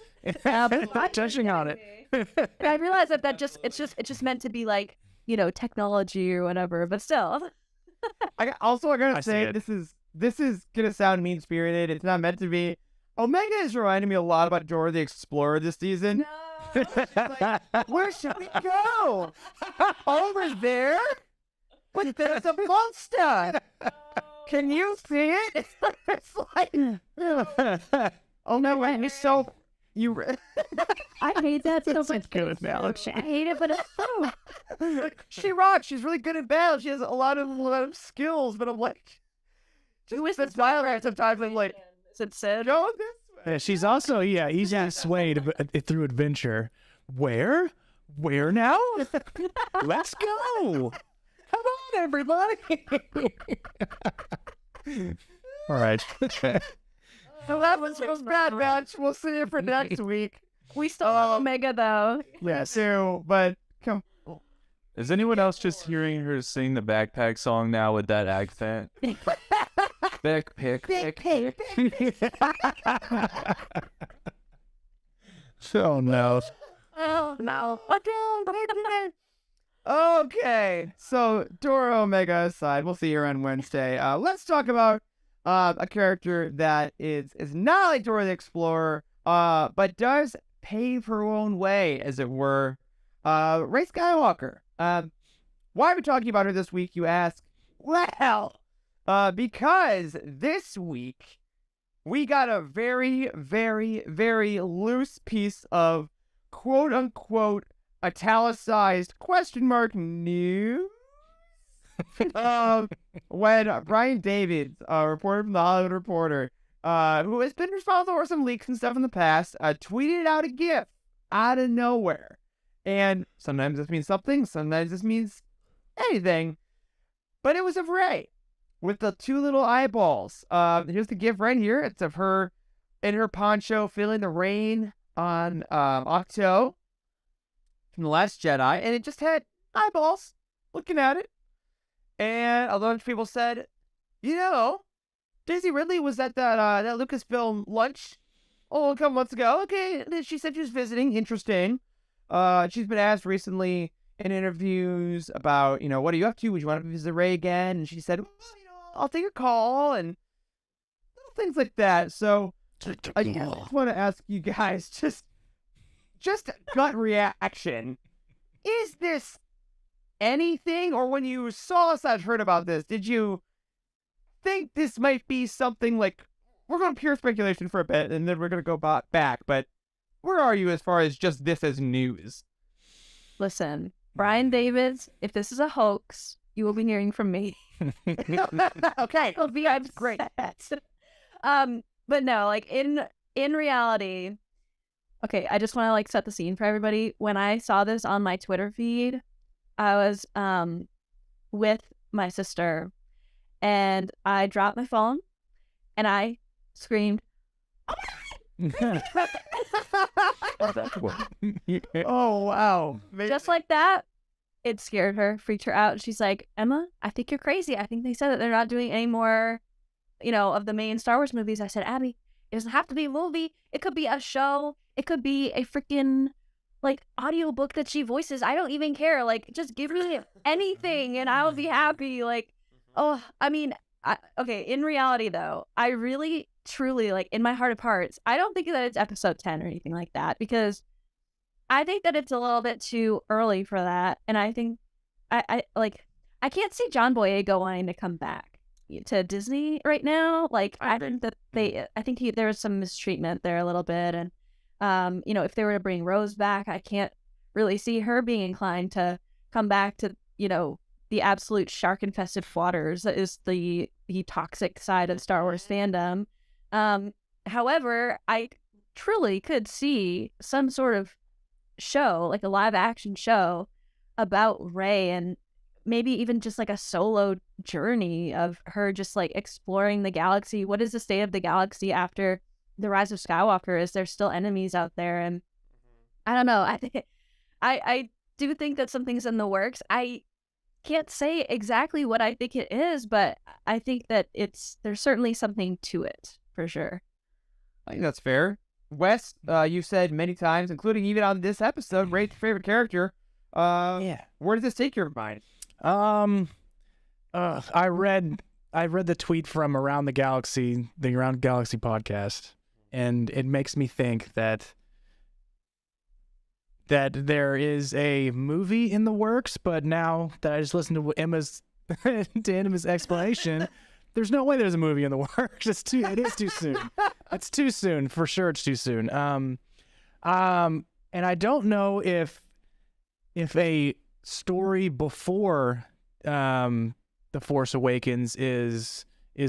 I'm not touching on it. I realize that it's just meant to be like, technology or whatever, but still. I gotta say, this is gonna sound mean spirited. It's not meant to be. Omega is reminding me a lot about Dora the Explorer this season. No. Like, where should we go? Over there? But there's a monster. Can you see it? It's like, oh no, it's so. I hate that so much. Good analogy. I hate it, but it's true. She rocks. She's really good at battle. She has a lot of skills, but I'm like, who is this dialogue sometimes? I'm like, is it Sid? Go this way. Yeah, she's also easily swayed through adventure. Where now? Let's go. Come on, everybody. All right. So that was Bad Batch. We'll see you for next week. We still have Omega, though. Yes, but come. Is anyone else just hearing her sing the backpack song now with that accent? Backpack. Oh no. Oh no. Okay, so Dora Omega aside, we'll see her on Wednesday. Let's talk about a character that is not like Dora the Explorer, but does pave her own way, as it were. Rey Skywalker. Why are we talking about her this week, you ask? Well, because this week we got a very, very, very loose piece of quote-unquote italicized question mark news. When Brian Davids, a reporter from the Hollywood Reporter, who has been responsible for some leaks and stuff in the past, tweeted out a GIF out of nowhere. And sometimes this means something, sometimes this means anything. But it was of Rey with the two little eyeballs. Here's the GIF right here. It's of her in her poncho feeling the rain on Octo from The Last Jedi. And it just had eyeballs looking at it. And a bunch of people said, Daisy Ridley was at that Lucasfilm lunch a couple months ago. Okay, she said she was visiting. Interesting. She's been asked recently in interviews about, what are you up to? Would you want to visit Rey again? And she said, well, I'll take a call and little things like that. So I just want to ask you guys, just gut reaction. Is this anything, or when you saw us, I've heard about this, did you think this might be something like, we're going pure speculation for a bit, and then we're going to go back, but where are you as far as just this as news? Listen, Brian Davids, if this is a hoax, you will be hearing from me. Okay. It'll be great. But no, like in reality, okay, I just want to like set the scene for everybody. When I saw this on my Twitter feed, I was with my sister, and I dropped my phone, and I screamed, Oh, wow. just like that. It scared her, freaked her out. She's like, Emma, I think you're crazy. I think they said that they're not doing any more, of the main Star Wars movies. I said, Abby, it doesn't have to be a movie. It could be a show. It could be a freaking, like, audiobook that she voices. I don't even care. Like, just give me anything and I'll be happy. Like, okay, in reality, though, I really, truly, like, in my heart of hearts, I don't think that it's episode 10 or anything like that, because I think that it's a little bit too early for that. And I think, I can't see John Boyega wanting to come back to Disney right now. Like, I think that there was some mistreatment there a little bit. And, if they were to bring Rose back, I can't really see her being inclined to come back to, the absolute shark-infested waters that is the toxic side of Star Wars fandom. However, I truly could see some sort of show, like a live action show about Rey, and maybe even just like a solo journey of her just like exploring the galaxy. What is the state of the galaxy after the rise of Skywalker? Is there still enemies out there? And I don't know. I do think that something's in the works. I can't say exactly what I think it is, but I think that there's certainly something to it for sure. I think that's fair. Wes, you've said many times, including even on this episode, Rey's your favorite character. Yeah. Where does this take your mind? I read the tweet from Around the Galaxy podcast, and it makes me think that there is a movie in the works, but now that I just listened to Emma's explanation, there's no way there's a movie in the works. It is too soon. It's too soon. For sure it's too soon. And I don't know if a story before The Force Awakens is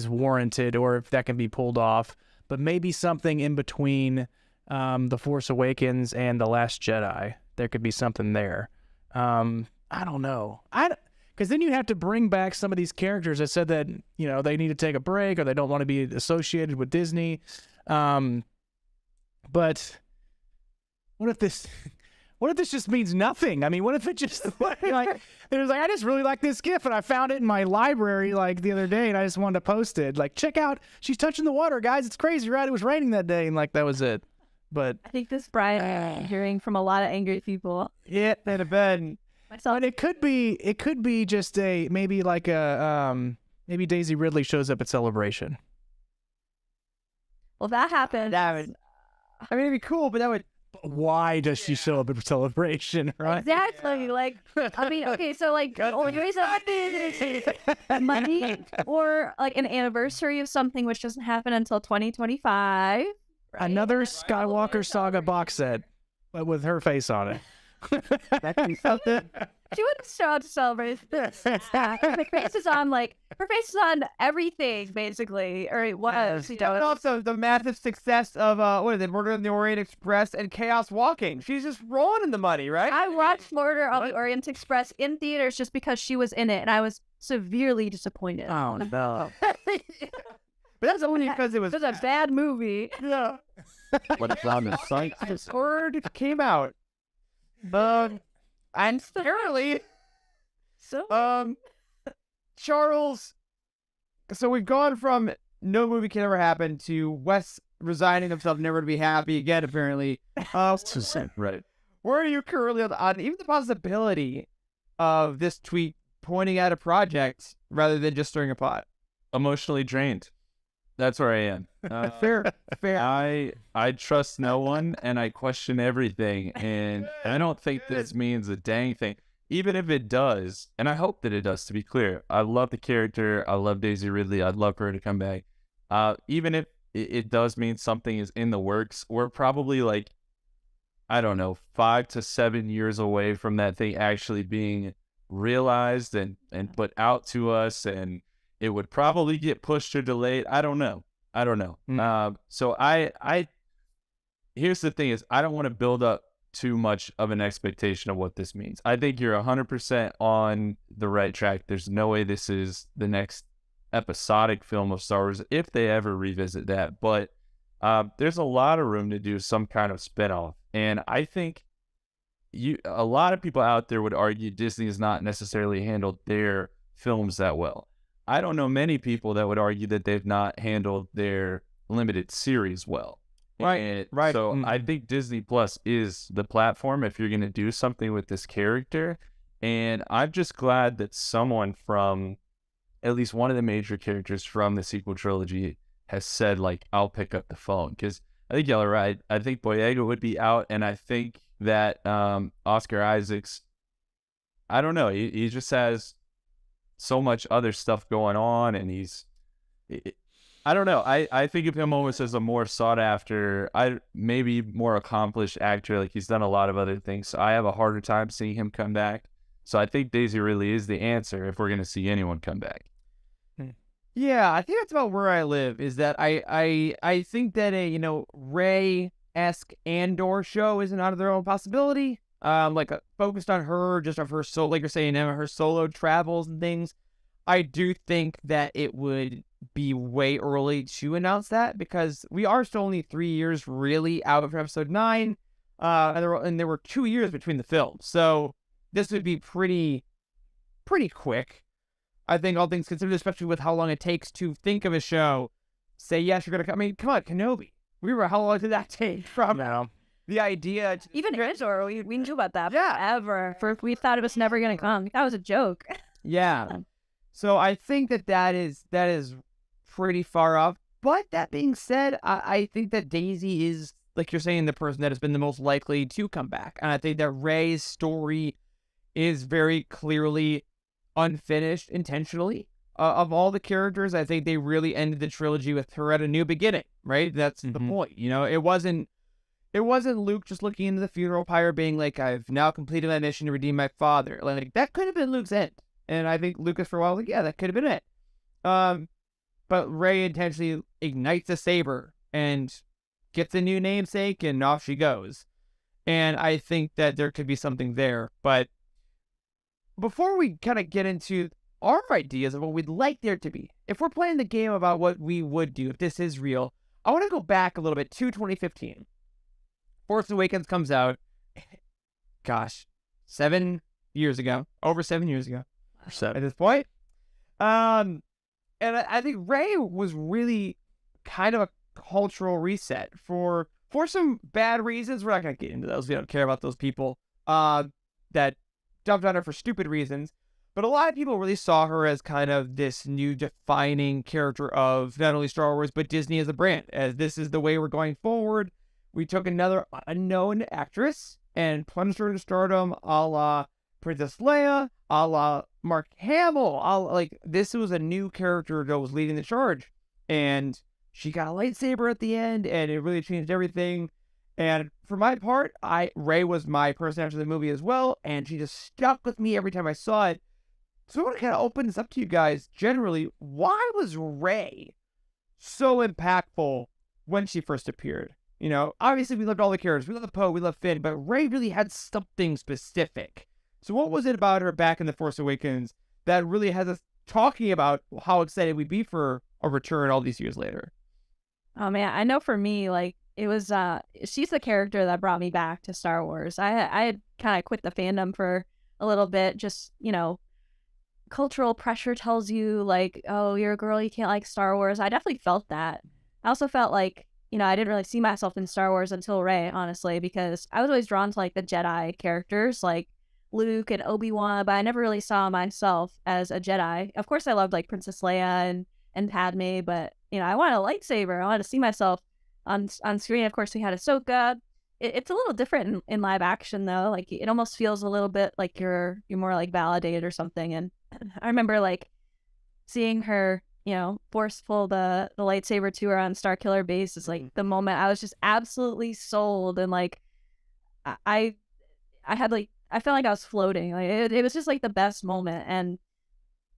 warranted, or if that can be pulled off, but maybe something in between The Force Awakens and The Last Jedi. There could be something there. I don't know. Because then you have to bring back some of these characters that said that, they need to take a break or they don't want to be associated with Disney. But what if this just means nothing? I mean, what if it just I just really like this GIF and I found it in my library like the other day and I just wanted to post it. Like, check out, she's touching the water, guys. It's crazy, right? It was raining that day, and like that was it. But I think this Brian hearing from a lot of angry people. Yeah, in a bed. Myself. But it could be just maybe Daisy Ridley shows up at Celebration. Well, that happened. It'd be cool, but that would. Why does she show up at Celebration, right? Exactly. Like, I mean, okay, so like, only reason money or like an anniversary of something which doesn't happen until 2025. Right? Another Skywalker Saga box set, but with her face on it. That could be something. She wouldn't show up to celebrate this. Her face is on everything, basically. Or it was, And also the massive success of Murder on the Orient Express and Chaos Walking. She's just rolling in the money, right? I watched Murder on the Orient Express in theaters just because she was in it, and I was severely disappointed. Oh no! But that's only because it was a bad movie. Yeah. What it's on the site. Word came out. And apparently, Charles. So we've gone from no movie can ever happen to Wes resigning himself never to be happy again. Apparently, Right. where are you currently on even the possibility of this tweet pointing at a project rather than just stirring a pot? Emotionally drained. That's where I am. Fair. I trust no one, and I question everything, and I don't think this means a dang thing. even if it does, and I hope that it does, to be clear, I love the character. I love Daisy Ridley. I'd love for her to come back. Even if it does mean something is in the works, we're probably like, I don't know, 5 to 7 years away from that thing actually being realized and put out to us, and it would probably get pushed or delayed. I don't know. So I here's the thing is, I don't want to build up too much of an expectation of what this means. I think you're 100% on the right track. There's no way this is the next episodic film of Star Wars if they ever revisit that, but there's a lot of room to do some kind of spinoff, and I think a lot of people out there would argue Disney has not necessarily handled their films that well. I don't know many people that would argue that they've not handled their limited series well. Right. So I think Disney Plus is the platform if you're going to do something with this character. And I'm just glad that someone from at least one of the major characters from the sequel trilogy has said, like, I'll pick up the phone. Because I think y'all are right. I think Boyega would be out. And I think that Oscar Isaacs, I don't know. He just has so much other stuff going on. And I don't know. I think of him almost as a more sought after, maybe more accomplished actor. Like, he's done a lot of other things. So I have a harder time seeing him come back. So I think Daisy really is the answer if we're going to see anyone come back. Yeah, I think that's about where I live. Is that I think that a Rey-esque Andor show isn't out of their own possibility. Focused on her, just of her soul, like you're saying, Emma, her solo travels and things. I do think that it would be way early to announce that because we are still only 3 years really out from episode 9, and there were 2 years between the films, so this would be pretty quick. I think, all things considered, especially with how long it takes to think of a show. Say yes, you're gonna come. I mean, come on, Kenobi. How long did that take from the idea? Even Andor, we knew about that Yeah. forever. We thought it was never gonna come. That was a joke. Yeah. So I think that is pretty far off. But that being said, I think that Daisy is, like you're saying, the person that has been the most likely to come back. And I think that Rey's story is very clearly unfinished intentionally. Of all the characters, I think they really ended the trilogy with her at a new beginning, right? That's the point. It wasn't Luke just looking into the funeral pyre being like, I've now completed my mission to redeem my father. Like, that could have been Luke's end. And I think Lucas for a while was like, yeah, that could have been it. But Rey intentionally ignites a saber and gets a new namesake, and off she goes. And I think that there could be something there. But before we kind of get into our ideas of what we'd like there to be, if we're playing the game about what we would do if this is real, I want to go back a little bit to 2015. Force Awakens comes out, gosh, 7 years ago, over 7 years ago. At this point. And I think Rey was really kind of a cultural reset for some bad reasons. We're not going to get into those. We don't care about those people that dumped on her for stupid reasons. But a lot of people really saw her as kind of this new defining character of not only Star Wars, but Disney as a brand. As this is the way we're going forward. We took another unknown actress and plunged her into stardom, a la Princess Leia, a la Mark Hamill. This was a new character that was leading the charge. And she got a lightsaber at the end, and it really changed everything. And for my part, Rey was my person after the movie as well, and she just stuck with me every time I saw it. So I want to kind of open this up to you guys. Generally, why was Rey so impactful when she first appeared? Obviously we loved all the characters. We loved Poe, we loved Finn, but Rey really had something specific. So what was it about her back in The Force Awakens that really has us talking about how excited we'd be for a return all these years later? Oh man, I know for me, it was she's the character that brought me back to Star Wars. I had kind of quit the fandom for a little bit, just cultural pressure tells you oh, you're a girl, you can't like Star Wars. I definitely felt that. I also felt like I didn't really see myself in Star Wars until Rey, honestly, because I was always drawn to the Jedi characters like Luke and Obi-Wan, but I never really saw myself as a Jedi. Of course I loved Princess Leia and Padme, but I wanted a lightsaber. I wanted to see myself on screen. Of course we had Ahsoka, it's a little different in live action though. Like it almost feels a little bit like you're more like validated or something. And I remember like seeing her, forceful the lightsaber to her on Starkiller Base is like the moment I was just absolutely sold, and like I had like I felt like I was floating. Like it was just like the best moment, and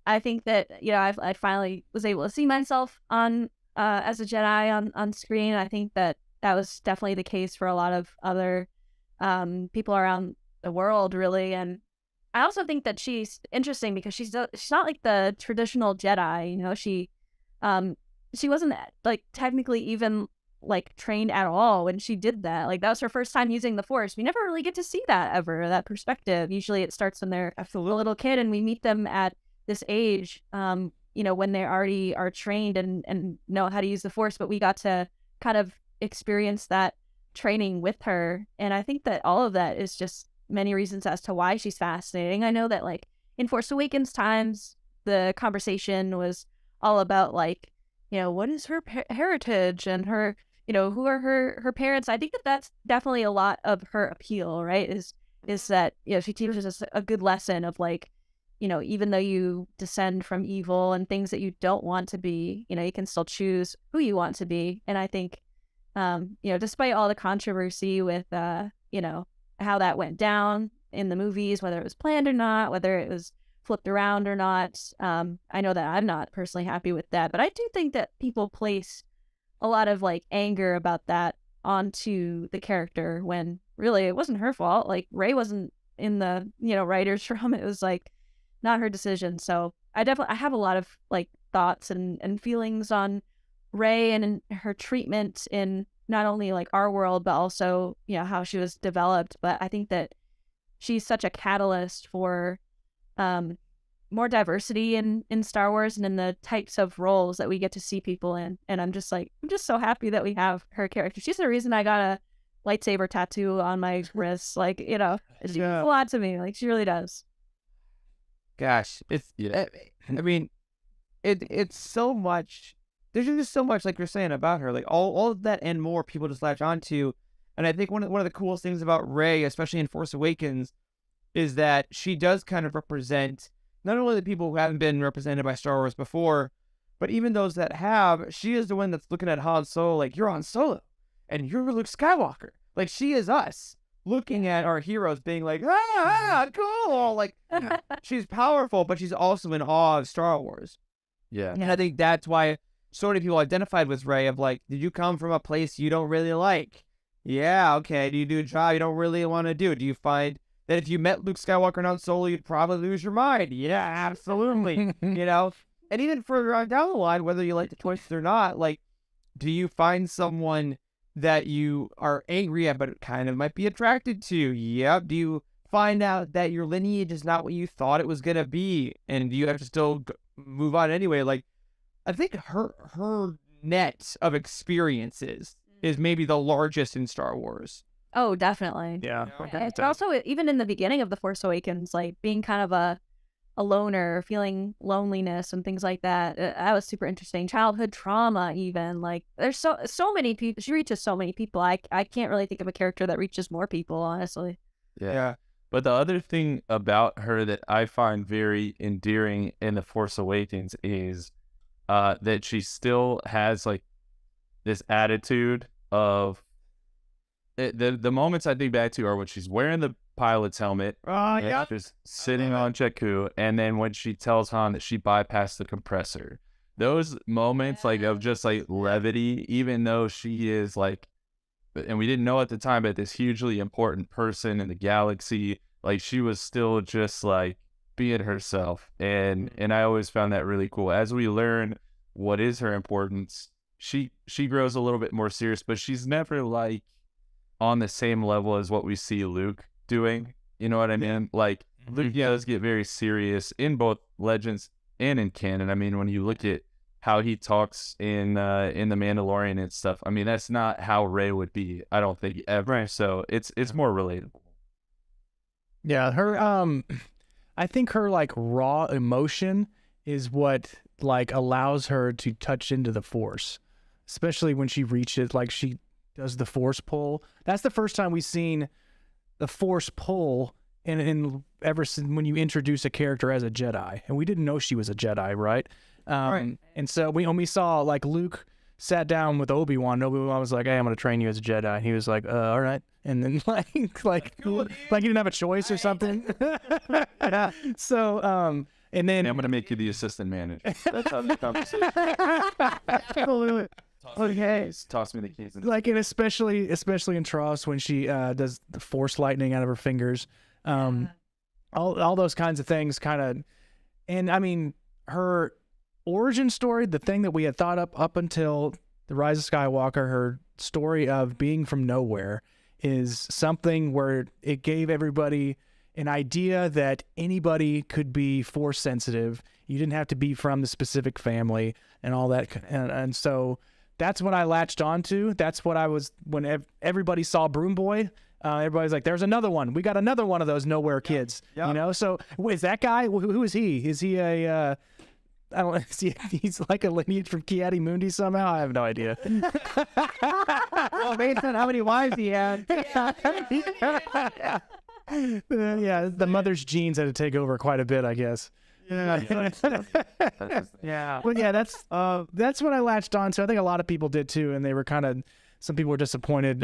I think that I finally was able to see myself on as a Jedi on screen. I think that was definitely the case for a lot of other people around the world, really. And I also think that she's interesting because she's not like the traditional Jedi. She wasn't like technically even like trained at all when she did that. Like that was her first time using the Force. We never really get to see that ever, that perspective. Usually it starts when they're a little kid and we meet them at this age, when they already are trained and know how to use the Force. But we got to kind of experience that training with her. And I think that all of that is just many reasons as to why she's fascinating. I know that like in Force Awakens times, the conversation was all about like, what is her heritage and her, who are her parents. I think that that's definitely a lot of her appeal, right? Is that, she teaches us a good lesson of like, even though you descend from evil and things that you don't want to be, you can still choose who you want to be. And I think, despite all the controversy with, how that went down in the movies, whether it was planned or not, whether it was flipped around or not. I know that I'm not personally happy with that, but I do think that people place a lot of like anger about that onto the character when really it wasn't her fault. Like Rey wasn't in the, writer's room. It was like not her decision. So I have a lot of like thoughts and feelings on Rey and her treatment in not only like our world, but also, how she was developed. But I think that she's such a catalyst for more diversity in Star Wars and in the types of roles that we get to see people in. And I'm just so happy that we have her character. She's the reason I got a lightsaber tattoo on my wrist. Like, it means a lot to me. Like, she really does. Gosh, I mean, it's so much. There's just so much, like you're saying, about her. Like all of that and more, people just latch onto. And I think one of the coolest things about Rey, especially in Force Awakens, is that she does kind of represent not only the people who haven't been represented by Star Wars before, but even those that have. She is the one that's looking at Han Solo like, you're Han Solo, and you're Luke Skywalker. Like, she is us looking at our heroes being like, cool. Like, she's powerful, but she's also in awe of Star Wars. Yeah. And I think that's why so many people identified with Rey of like, did you come from a place you don't really like? Yeah, okay. Do you do a job you don't really want to do? Do you find that if you met Luke Skywalker and Han Solo, you'd probably lose your mind? Yeah, absolutely. And even further on down the line, whether you like the choices or not, like, do you find someone that you are angry at but kind of might be attracted to? Yep. Do you find out that your lineage is not what you thought it was going to be? And do you have to still move on anyway? Like, I think her net of experiences is maybe the largest in Star Wars. Oh, definitely. Yeah. It's also, even in the beginning of The Force Awakens, like being kind of a loner, feeling loneliness and things like that. That was super interesting. Childhood trauma, even. Like, there's so many people. She reaches so many people. I can't really think of a character that reaches more people, honestly. Yeah. But the other thing about her that I find very endearing in The Force Awakens is that she still has like this attitude of the moments I think back to are when she's wearing the pilot's helmet, just sitting on Jakku, and then when she tells Han that she bypassed the compressor. Those moments like of just like levity, even though she is like, and we didn't know at the time, but this hugely important person in the galaxy, like she was still just like being herself, and I always found that really cool. As we learn what is her importance, she grows a little bit more serious, but she's never like on the same level as what we see Luke doing. You know what I mean? Like Luke does get very serious in both Legends and in canon. I mean, when you look at how he talks in The Mandalorian and stuff, I mean, that's not how Rey would be, I don't think, ever. Right. So it's more relatable. Yeah, her I think her like raw emotion is what like allows her to touch into the Force, especially when she reaches, like, she does the Force pull. That's the first time we've seen the Force pull in ever since when you introduce a character as a Jedi, and we didn't know she was a Jedi, right? Right. And so when we saw like Luke sat down with Obi-Wan, and Obi-Wan was like, "Hey, I'm gonna train you as a Jedi." And he was like, "All right." And then like he didn't have a choice or something. So and then I'm gonna make you the assistant manager. That's how the conversation. Absolutely. Okay. Toss me the keys. And like, and especially in Tross when she does the Force lightning out of her fingers, all those kinds of things kind of, and I mean her origin story, the thing that we had thought up until the Rise of Skywalker, her story of being from nowhere is something where it gave everybody an idea that anybody could be Force sensitive. You didn't have to be from the specific family and all that, and so. That's what I latched onto. That's what I was when everybody saw Broom Boy. Everybody's like, "There's another one. We got another one of those nowhere kids." Yep. You know. So is that guy? Who is he? Is he a? I don't know. He's like a lineage from Kiadi Mundi somehow. I have no idea. Well, based on how many wives he had. Yeah, the mother's genes had to take over quite a bit, I guess. Yeah. Yeah. Well, yeah, that's what I latched on to. I think a lot of people did too, and they were some people were disappointed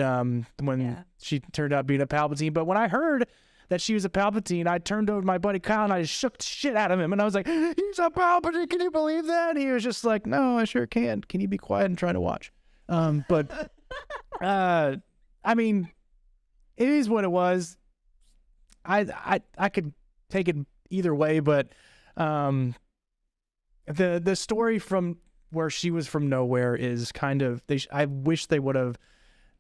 when she turned out being a Palpatine. But when I heard that she was a Palpatine, I turned over to my buddy Kyle and I just shook the shit out of him, and I was like, "He's a Palpatine! Can you believe that?" And he was just like, "No, I sure can. Can you be quiet and try to watch?" But I mean, it is what it was. I could take it either way, but. The story from where she was from nowhere is kind of I wish they would have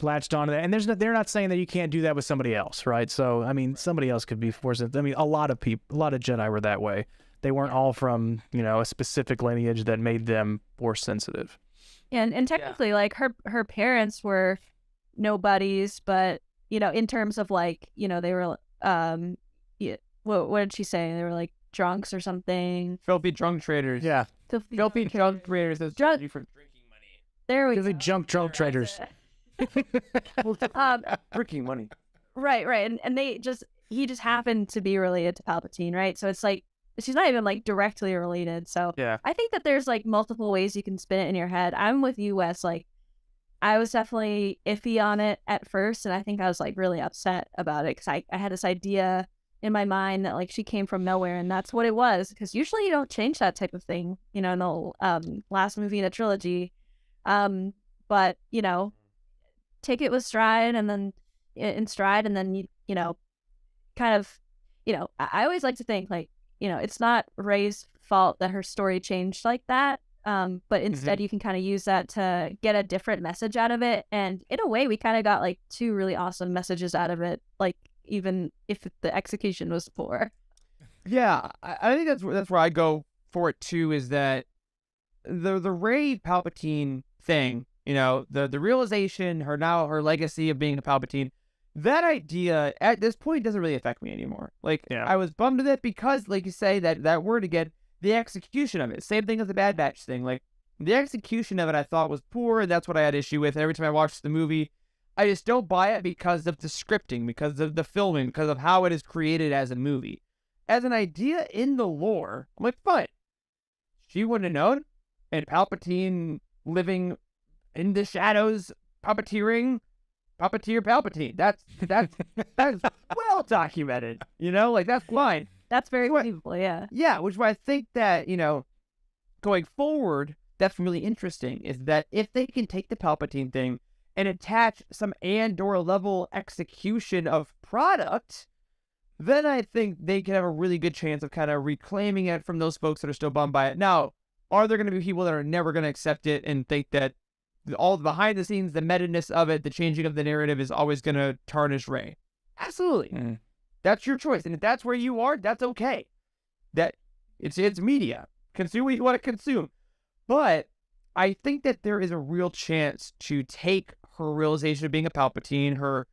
latched onto that. And they're not saying that you can't do that with somebody else, right? So I mean, somebody else could be Force. I mean, a lot of Jedi were that way. They weren't all from a specific lineage that made them Force sensitive. Yeah, and technically, like her parents were nobodies, but in terms of like they were what did she say? They were like drunks or something. Filthy drunk traders. Yeah. Filthy drunk traders. That's Drunk- for drinking money. There we Because go. they drunk traders. Drinking money. Right. And he just happened to be related to Palpatine, right? So it's like she's not even like directly related. So Yeah. I think that there's like multiple ways you can spin it in your head. I'm with you, Wes. Like I was definitely iffy on it at first, and I think I was like really upset about it because I had this idea in my mind that like she came from nowhere, and that's what it was, because usually you don't change that type of thing in the last movie in a trilogy, but take it with stride, and then you kind of I always like to think like it's not Rey's fault that her story changed like that, but instead you can kind of use that to get a different message out of it, and in a way we kind of got like two really awesome messages out of it, like even if the execution was poor. Yeah, I think that's where I go for it too. Is that the Rey Palpatine thing? The realization, her legacy of being a Palpatine. That idea at this point doesn't really affect me anymore. Like I was bummed with it because, like you say, that word again, the execution of it. Same thing as the Bad Batch thing. Like the execution of it, I thought was poor, and that's what I had issue with. Every time I watched the movie, I just don't buy it because of the scripting, because of the filming, because of how it is created as a movie. As an idea in the lore, I'm like, fine. She wouldn't have known. And Palpatine living in the shadows, puppeteer Palpatine. That's well documented. Like that's fine. That's very believable, yeah. Yeah, which is why I think that, going forward, that's really interesting, is that if they can take the Palpatine thing and attach some Andor level execution of product, then I think they can have a really good chance of kind of reclaiming it from those folks that are still bummed by it. Now, are there going to be people that are never going to accept it and think that all the behind the scenes, the meta-ness of it, the changing of the narrative is always going to tarnish Rey? Absolutely. That's your choice. And if that's where you are, that's okay. That it's media. Consume what you want to consume. But I think that there is a real chance to take her realization of being a Palpatine, her,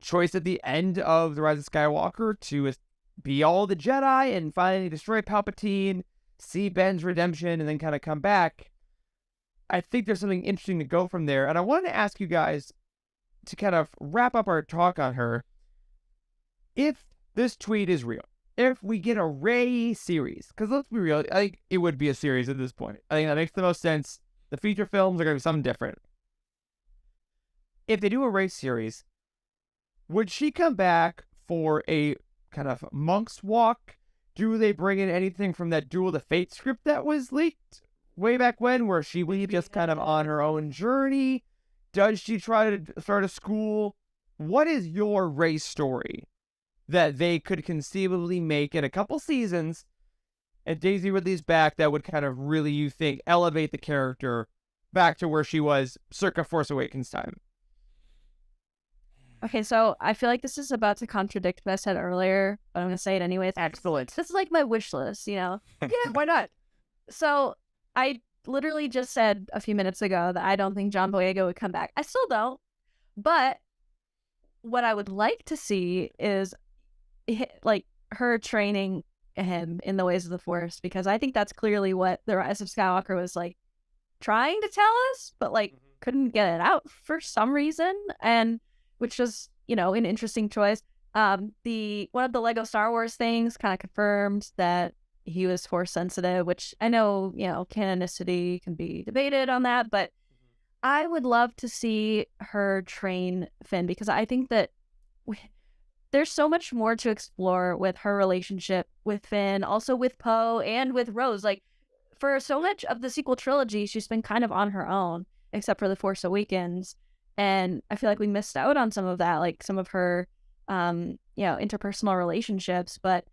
choice at the end of The Rise of Skywalker to be all the Jedi and finally destroy Palpatine, see Ben's redemption, and then kind of come back. I think there's something interesting to go from there. And I wanted to ask you guys to kind of wrap up our talk on her. If this tweet is real, if we get a Rey series, because let's be real, I think it would be a series at this point. I think that makes the most sense. The feature films are going to be something different. If they do a Rey series, would she come back for a kind of monk's walk? Do they bring in anything from that Duel of the Fate script that was leaked way back when, where she was just kind of on her own journey? Does she try to start a school? What is your Rey story that they could conceivably make in a couple seasons, and Daisy Ridley's back, that would kind of really, you think, elevate the character back to where she was circa Force Awakens time? Okay, so I feel like this is about to contradict what I said earlier, but I'm going to say it anyways. Excellent. This is like my wish list, Yeah, why not? So I literally just said a few minutes ago that I don't think John Boyega would come back. I still don't. But what I would like to see is like her training him in the ways of the Force, because I think that's clearly what The Rise of Skywalker was like trying to tell us, but like couldn't get it out for some reason, and which was, you know, an interesting choice. The one of the Lego Star Wars things kind of confirmed that he was Force sensitive, which I know, you know, canonicity can be debated on that, but I would love to see her train Finn, because I think that there's so much more to explore with her relationship with Finn, also with Poe and with Rose. Like, for so much of the sequel trilogy, she's been kind of on her own, except for The Force Awakens. And I feel like we missed out on some of that, like some of her, you know, interpersonal relationships. But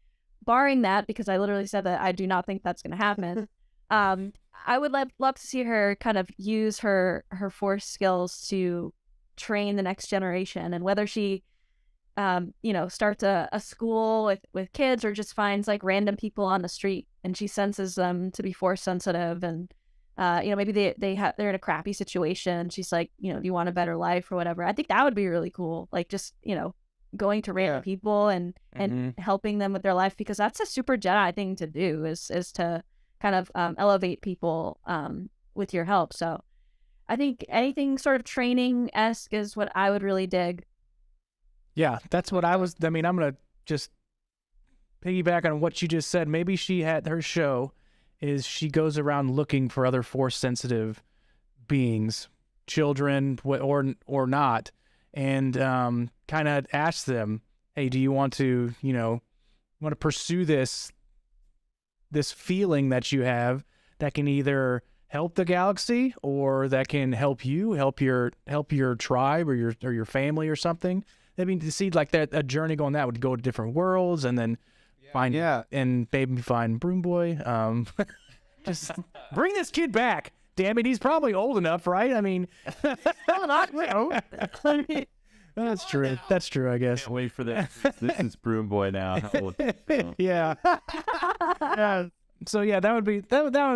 barring that, because I literally said that I do not think that's going to happen, I would love to see her kind of use her Force skills to train the next generation. And whether she, you know, starts a school with kids, or just finds like random people on the street and she senses them to be Force sensitive, and you know, maybe they're in a crappy situation. She's like, you know, do you want a better life or whatever? I think that would be really cool. Like, just, you know, going to random people and helping them with their life, because that's a super Jedi thing to do, is to kind of elevate people with your help. So I think anything sort of training-esque is what I would really dig. Yeah, that's what I was. I mean, I'm going to just piggyback on what you just said. Maybe she had her show is she goes around looking for other Force-sensitive beings, children or not, and kind of asks them, hey, do you want to, you know, pursue this feeling that you have that can either help the galaxy or that can help you, help your tribe or your family or something? I mean, to see like that, a journey going that would go to different worlds and then and maybe find Broom Boy. Just bring this kid back. Damn it, he's probably old enough, right? I mean, that's true. That's true, I guess. Can't wait for that. This is Broom Boy now. How old? Yeah. Yeah. So yeah, that would be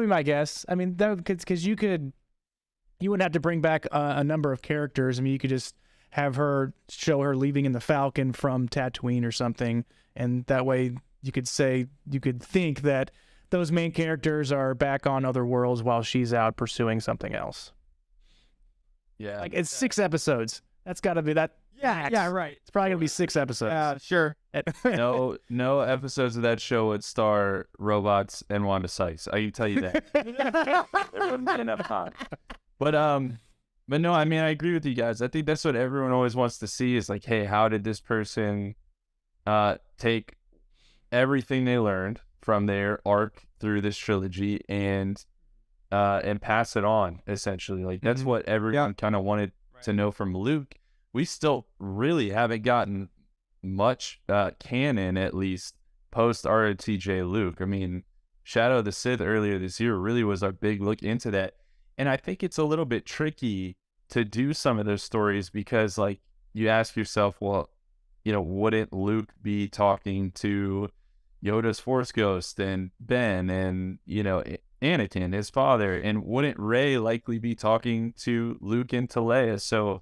my guess. I mean, that because you wouldn't have to bring back a number of characters. I mean, you could just have her show her leaving in the Falcon from Tatooine or something, and that way you could think that those main characters are back on other worlds while she's out pursuing something else. Yeah, like it's 6 episodes. That's got to be that. Yeah, right. It's probably gonna be 6 episodes. Yeah, sure. No episodes of that show would star robots and Wanda Sykes. I can tell you that. There wouldn't be enough time. But no, I mean, I agree with you guys. I think that's what everyone always wants to see, is like, hey, how did this person take everything they learned from their arc through this trilogy and pass it on, essentially. Like, that's what everyone kind of wanted to know from Luke. We still really haven't gotten much canon, at least, post ROTJ Luke. I mean, Shadow of the Sith earlier this year really was our big look into that. And I think it's a little bit tricky to do some of those stories because, like, you ask yourself, well, you know, wouldn't Luke be talking to Yoda's Force Ghost and Ben and, you know, Anakin, his father? And wouldn't Rey likely be talking to Luke and to Leia? So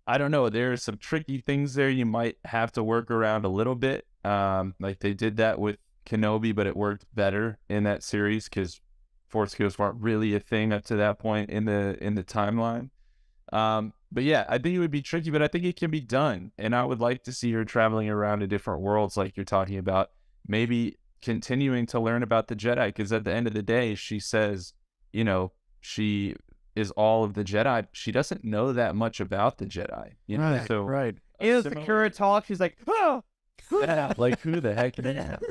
I don't know. There are some tricky things there you might have to work around a little bit. Like they did that with Kenobi, but it worked better in that series because Force ghosts weren't really a thing up to that point in the timeline. But yeah, I think it would be tricky, but I think it can be done. And I would like to see her traveling around to different worlds like you're talking about, maybe continuing to learn about the Jedi, because at the end of the day, she says, you know, she is all of the Jedi. She doesn't know that much about the Jedi, you know? Right, So right. As the Kira talk, she's like, oh, yeah, like who the heck is that?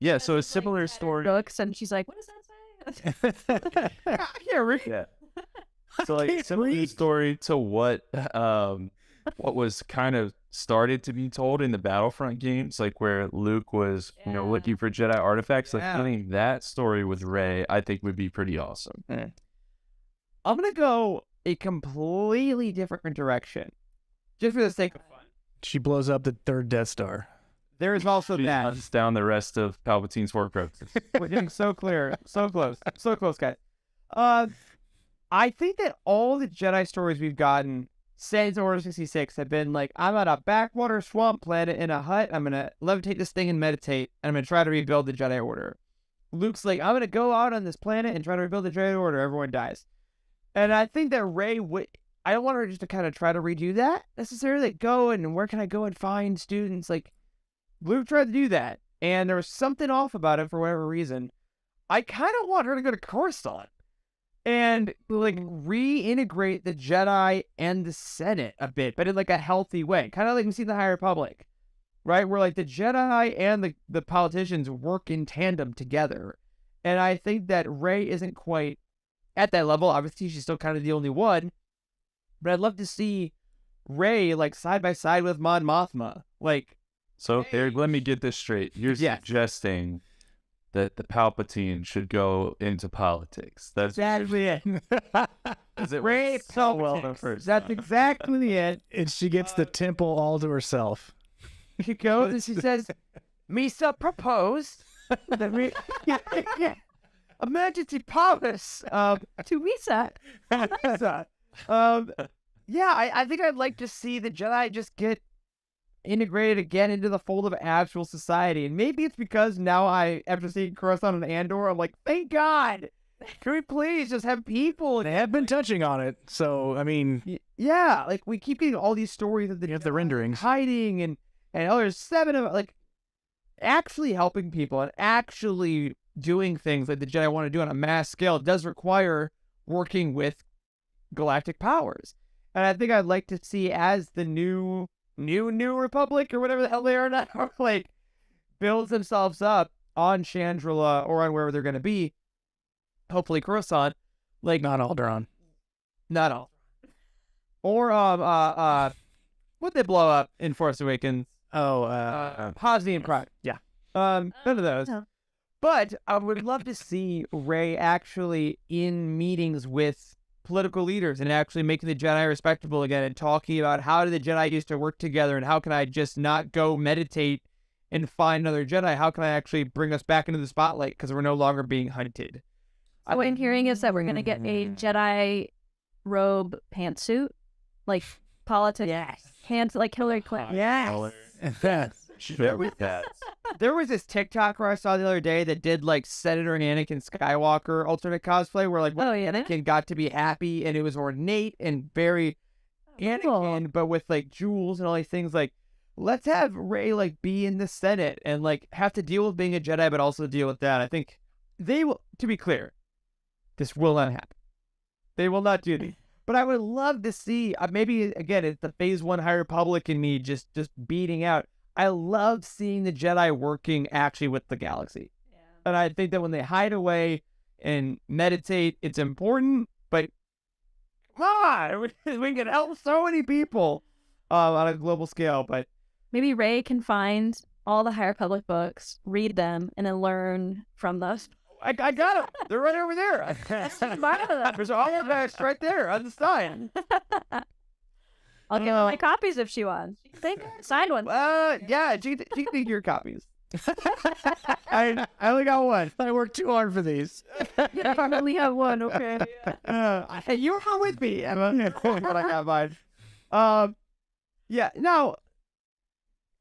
Yeah, so a similar story. Books, and she's like, "What does that say?" I can't read. Yeah. So like similar story to what was kind of started to be told in the Battlefront games, like where Luke was, you know, looking for Jedi artifacts. Like telling that story with Rey, I think would be pretty awesome. I'm gonna go a completely different direction, just for the sake of fun. She blows up the third Death Star. There is also She that. hunts down the rest of Palpatine's Horcruxes. We're getting so clear, so close, guys. I think that all the Jedi stories we've gotten since Order 66 have been like, I'm on a backwater swamp planet in a hut. I'm gonna levitate this thing and meditate, and I'm gonna try to rebuild the Jedi Order. Luke's like, I'm gonna go out on this planet and try to rebuild the Jedi Order. Everyone dies. And I think that Rey would. I don't want her just to kind of try to redo that necessarily. Go and where can I go and find students? Like, Luke tried to do that, and there was something off about it for whatever reason. I kind of want her to go to Coruscant and like reintegrate the Jedi and the Senate a bit, but in like a healthy way, kind of like we see in the High Republic, right? Where like the Jedi and the politicians work in tandem together, and I think that Rey isn't quite at that level. Obviously, she's still kind of the only one, but I'd love to see Rey like side by side with Mon Mothma, like. So, Eric, let me get this straight. You're suggesting that the Palpatine should go into politics. That's exactly it. Is it Rey so well the first That's time. exactly it. And she gets the temple all to herself. She goes and she says, Misa proposed. Emergency powers. To Misa. Misa. Yeah, I think I'd like to see the Jedi just get integrated again into the fold of actual society. And maybe it's because now after seeing Coruscant and Andor, I'm like, thank God. Can we please just have people? They have been touching on it, so I mean, yeah, like we keep getting all these stories of the you have the renderings. hiding and there's 7 of it, like actually helping people and actually doing things like the Jedi want to do on a mass scale does require working with galactic powers. And I think I'd like to see as the new Republic or whatever the hell they are now, like builds themselves up on Chandrila or on wherever they're going to be. Hopefully Coruscant, like Not Alderaan. not all. Or what they blow up in Force Awakens? Hosni and Prime. Yeah. None of those. No. But I would love to see Rey actually in meetings with political leaders and actually making the Jedi respectable again and talking about how did the Jedi used to work together and how can I just not go meditate and find another Jedi? How can I actually bring us back into the spotlight because we're no longer being hunted? What I'm hearing is that we're going to get a Jedi robe pantsuit, like politics, hands like Hillary Clinton. Yes. That. There was this TikToker I saw the other day that did like Senator Anakin Skywalker alternate cosplay where like Anakin got to be happy and it was ornate and very Anakin, but with like jewels and all these things. Like, let's have Rey like be in the Senate and like have to deal with being a Jedi, but also deal with that. I think they will. To be clear, this will not happen. They will not do this. But I would love to see. Maybe again, it's the Phase 1 High Republic in me just beating out. I love seeing the Jedi working actually with the galaxy. Yeah. And I think that when they hide away and meditate, it's important, but come on, we can help so many people on a global scale. But maybe Rey can find all the High Republic books, read them, and then learn from those. I got them. They're right over there. There's all of us right there on the side. I'll give her my copies if she wants. She can take signed one. Yeah, she can take your copies. I only got one. I worked too hard for these. I only have one, okay. You were not with me, Emma. But I got mine. Yeah, now,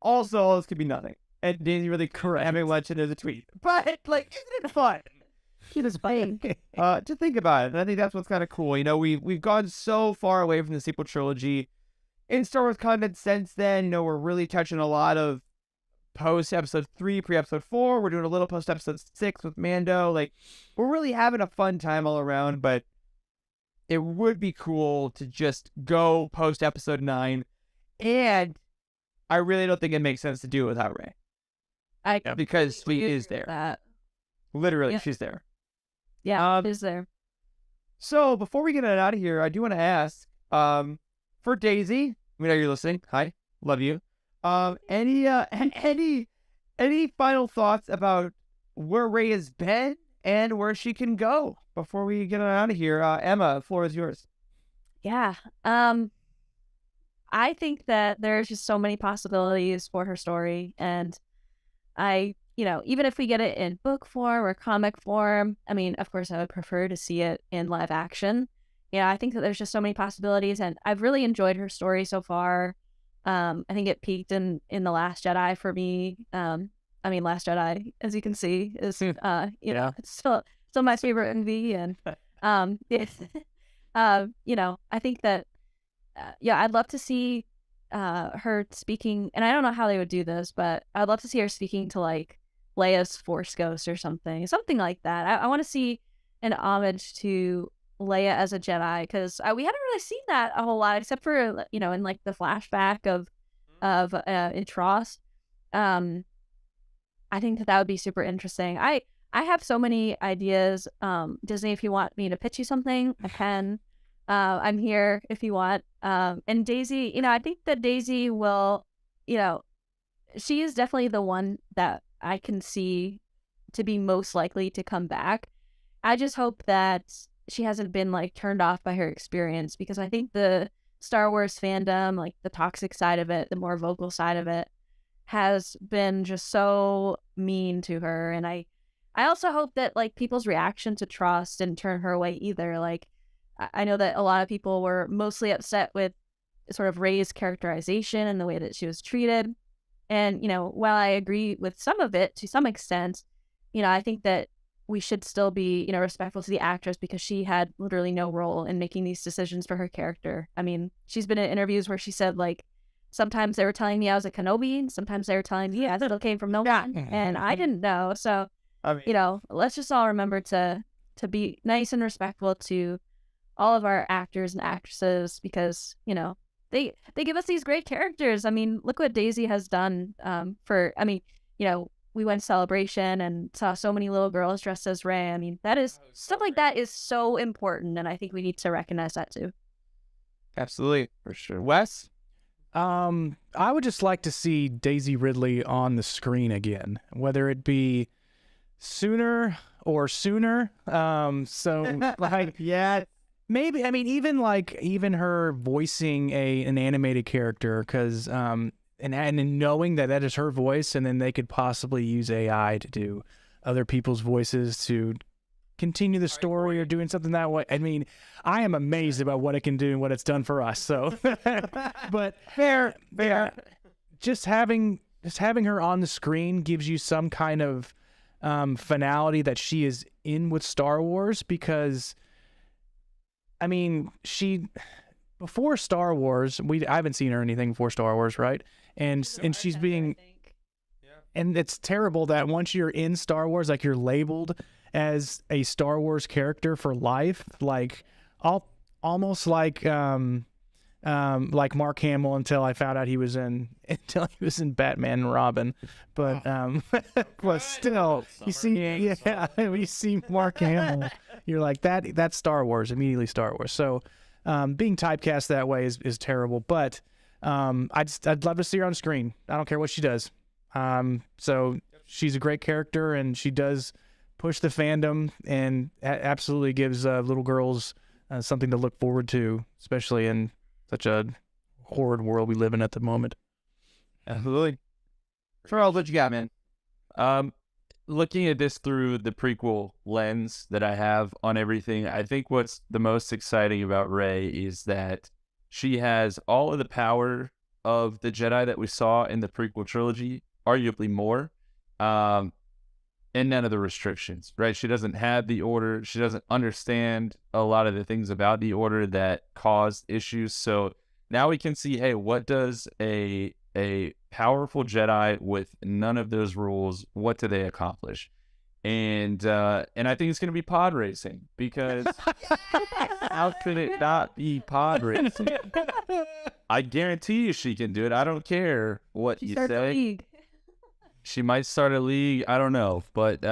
also, all this could be nothing. And Daisy really having lunch and there's a tweet. But, like, isn't it fun She was playing. To think about it. And I think that's what's kind of cool. You know, we've gone so far away from the sequel trilogy in Star Wars content since then. You know, we're really touching a lot of post episode 3, pre episode 4. We're doing a little post episode 6 with Mando. Like, we're really having a fun time all around, but it would be cool to just go post episode 9. And I really don't think it makes sense to do it without Rey. Because she is there. That. Literally, Yep. she's there. Yeah, is there. So before we get it out of here, I do want to ask, for Daisy, we know you're listening. Hi, love you. Any final thoughts about where Rey has been and where she can go before we get it out of here? Emma, the floor is yours. Yeah. I think that there's just so many possibilities for her story, and even if we get it in book form or comic form, I mean, of course, I would prefer to see it in live action. Yeah, I think that there's just so many possibilities, and I've really enjoyed her story so far. I think it peaked in The Last Jedi for me. Last Jedi, as you can see, is it's still my favorite movie, and I think that I'd love to see her speaking, and I don't know how they would do this, but I'd love to see her speaking to like Leia's Force Ghost or something like that. I want to see an homage to Leia as a Jedi, because we haven't really seen that a whole lot, except for in like the flashback of Intros. I think that would be super interesting. I have so many ideas. Disney, if you want me to pitch you something, I can. I'm here if you want. And Daisy, I think that Daisy will, she is definitely the one that I can see to be most likely to come back. I just hope that she hasn't been like turned off by her experience, because I think the Star Wars fandom, like the toxic side of it, the more vocal side of it, has been just so mean to her. And I also hope that like people's reaction to Trust didn't turn her away either. Like, I know that a lot of people were mostly upset with sort of Rey's characterization and the way that she was treated. And, while I agree with some of it to some extent, I think that we should still be, respectful to the actress, because she had literally no role in making these decisions for her character. I mean, she's been in interviews where she said, like, sometimes they were telling me I was a Kenobi, and sometimes they were telling me I still came from no one, and I didn't know. So, let's just all remember to be nice and respectful to all of our actors and actresses, because, they give us these great characters. I mean, look what Daisy has done we went to Celebration and saw so many little girls dressed as Rey. I mean, that is stuff like that is so important, and I think we need to recognize that too. Absolutely, for sure. Wes? I would just like to see Daisy Ridley on the screen again, whether it be sooner or sooner. So like, Yeah. maybe, I mean, even her voicing an animated character, because and knowing that is her voice, and then they could possibly use AI to do other people's voices to continue the story or doing something that way. I mean, I am amazed about what it can do and what it's done for us. So, but fair. Just having her on the screen gives you some kind of finality that she is in with Star Wars, because I mean, before Star Wars, I haven't seen her anything before Star Wars, right? And she's being, and it's terrible that once you're in Star Wars, like, you're labeled as a Star Wars character for life, like almost like Mark Hamill until I found out he was in Batman and Robin, but but still, you see Mark Hamill, you're like, that's Star Wars, immediately Star Wars. So being typecast that way is terrible, but I'd love to see her on screen. I don't care what she does. So she's a great character, and she does push the fandom, and absolutely gives little girls something to look forward to, especially in such a horrid world we live in at the moment. Absolutely. Charles, what you got, man? Looking at this through the prequel lens that I have on everything, I think what's the most exciting about Rey is that she has all of the power of the Jedi that we saw in the prequel trilogy, arguably more. and none of the restrictions, right? She doesn't have the order. She doesn't understand a lot of the things about the order that caused issues. So now we can see, hey, what does a powerful Jedi with none of those rules, what do they accomplish? And I think it's going to be pod racing, because how could it not be pod racing? I guarantee you she can do it. I don't care what you say. She might start a league. I don't know, but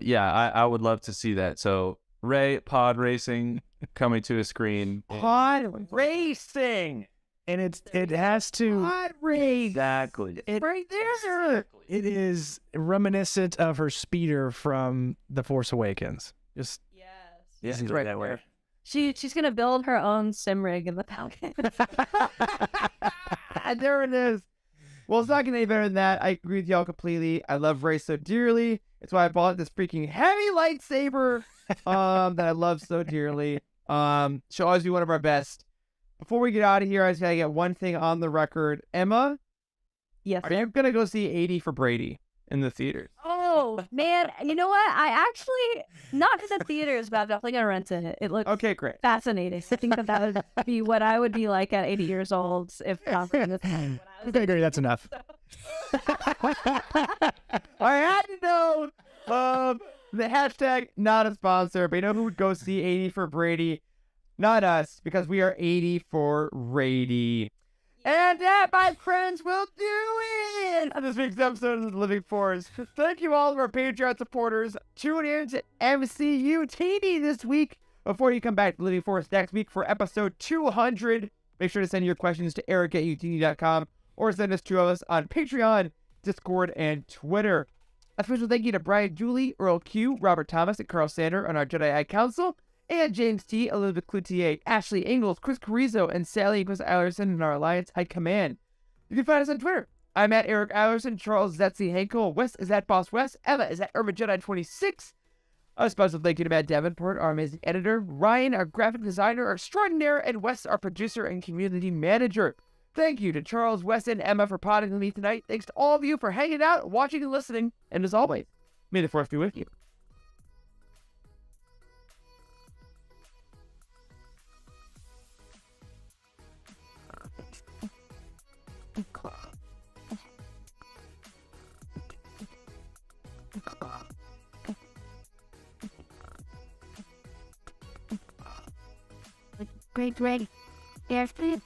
yeah, I would love to see that. So Rey, pod racing coming to a screen. Pod racing. And it has to. Pod race. Exactly. Right there. It is reminiscent of her speeder from The Force Awakens. Just Yes. Yeah, right that way. She's gonna build her own sim rig in the Falcon. There it is. Well, it's not getting any better than that. I agree with y'all completely. I love Rey so dearly. It's why I bought this freaking heavy lightsaber that I love so dearly. She'll always be one of our best. Before we get out of here, I just gotta get one thing on the record. Emma, Yes. are you gonna go see 80 for Brady in the theaters? Oh man, you know what? I actually not in the theaters, but I'm definitely gonna rent it. It looks Okay, great. fascinating. I think that would be what I would be like at 80 years old if not for this. okay, great. That's enough. I had to know. The hashtag not a sponsor, but you know who would go see 80 for Brady? Not us, because we are 80 for Rady. And that, my friends, will do it on this week's episode of The Living Force. Thank you all of our Patreon supporters. Tune in to MCU TV this week before you come back to Living Force next week for episode 200. Make sure to send your questions to eric@utini.com or send us to us on Patreon, Discord, and Twitter. A special thank you to Brian Julie, Earl Q, Robert Thomas, and Carl Sander on our Jedi High Council, and James T, Elizabeth Cloutier, Ashley Ingalls, Chris Carrizo, and Sally and Chris Eilerson in our Alliance High Command. You can find us on Twitter. I'm at Eric Eilerson, Charles Zetzi Henkel, Wes is at Boss West, Emma is at Urban Jedi 26. A special thank you to Matt Davenport, our amazing editor, Ryan, our graphic designer extraordinaire, and Wes, our producer and community manager. Thank you to Charles, Wes, and Emma for podding with me tonight. Thanks to all of you for hanging out, watching, and listening. And as always, may the Force be with you. Great Rey. Airspeed.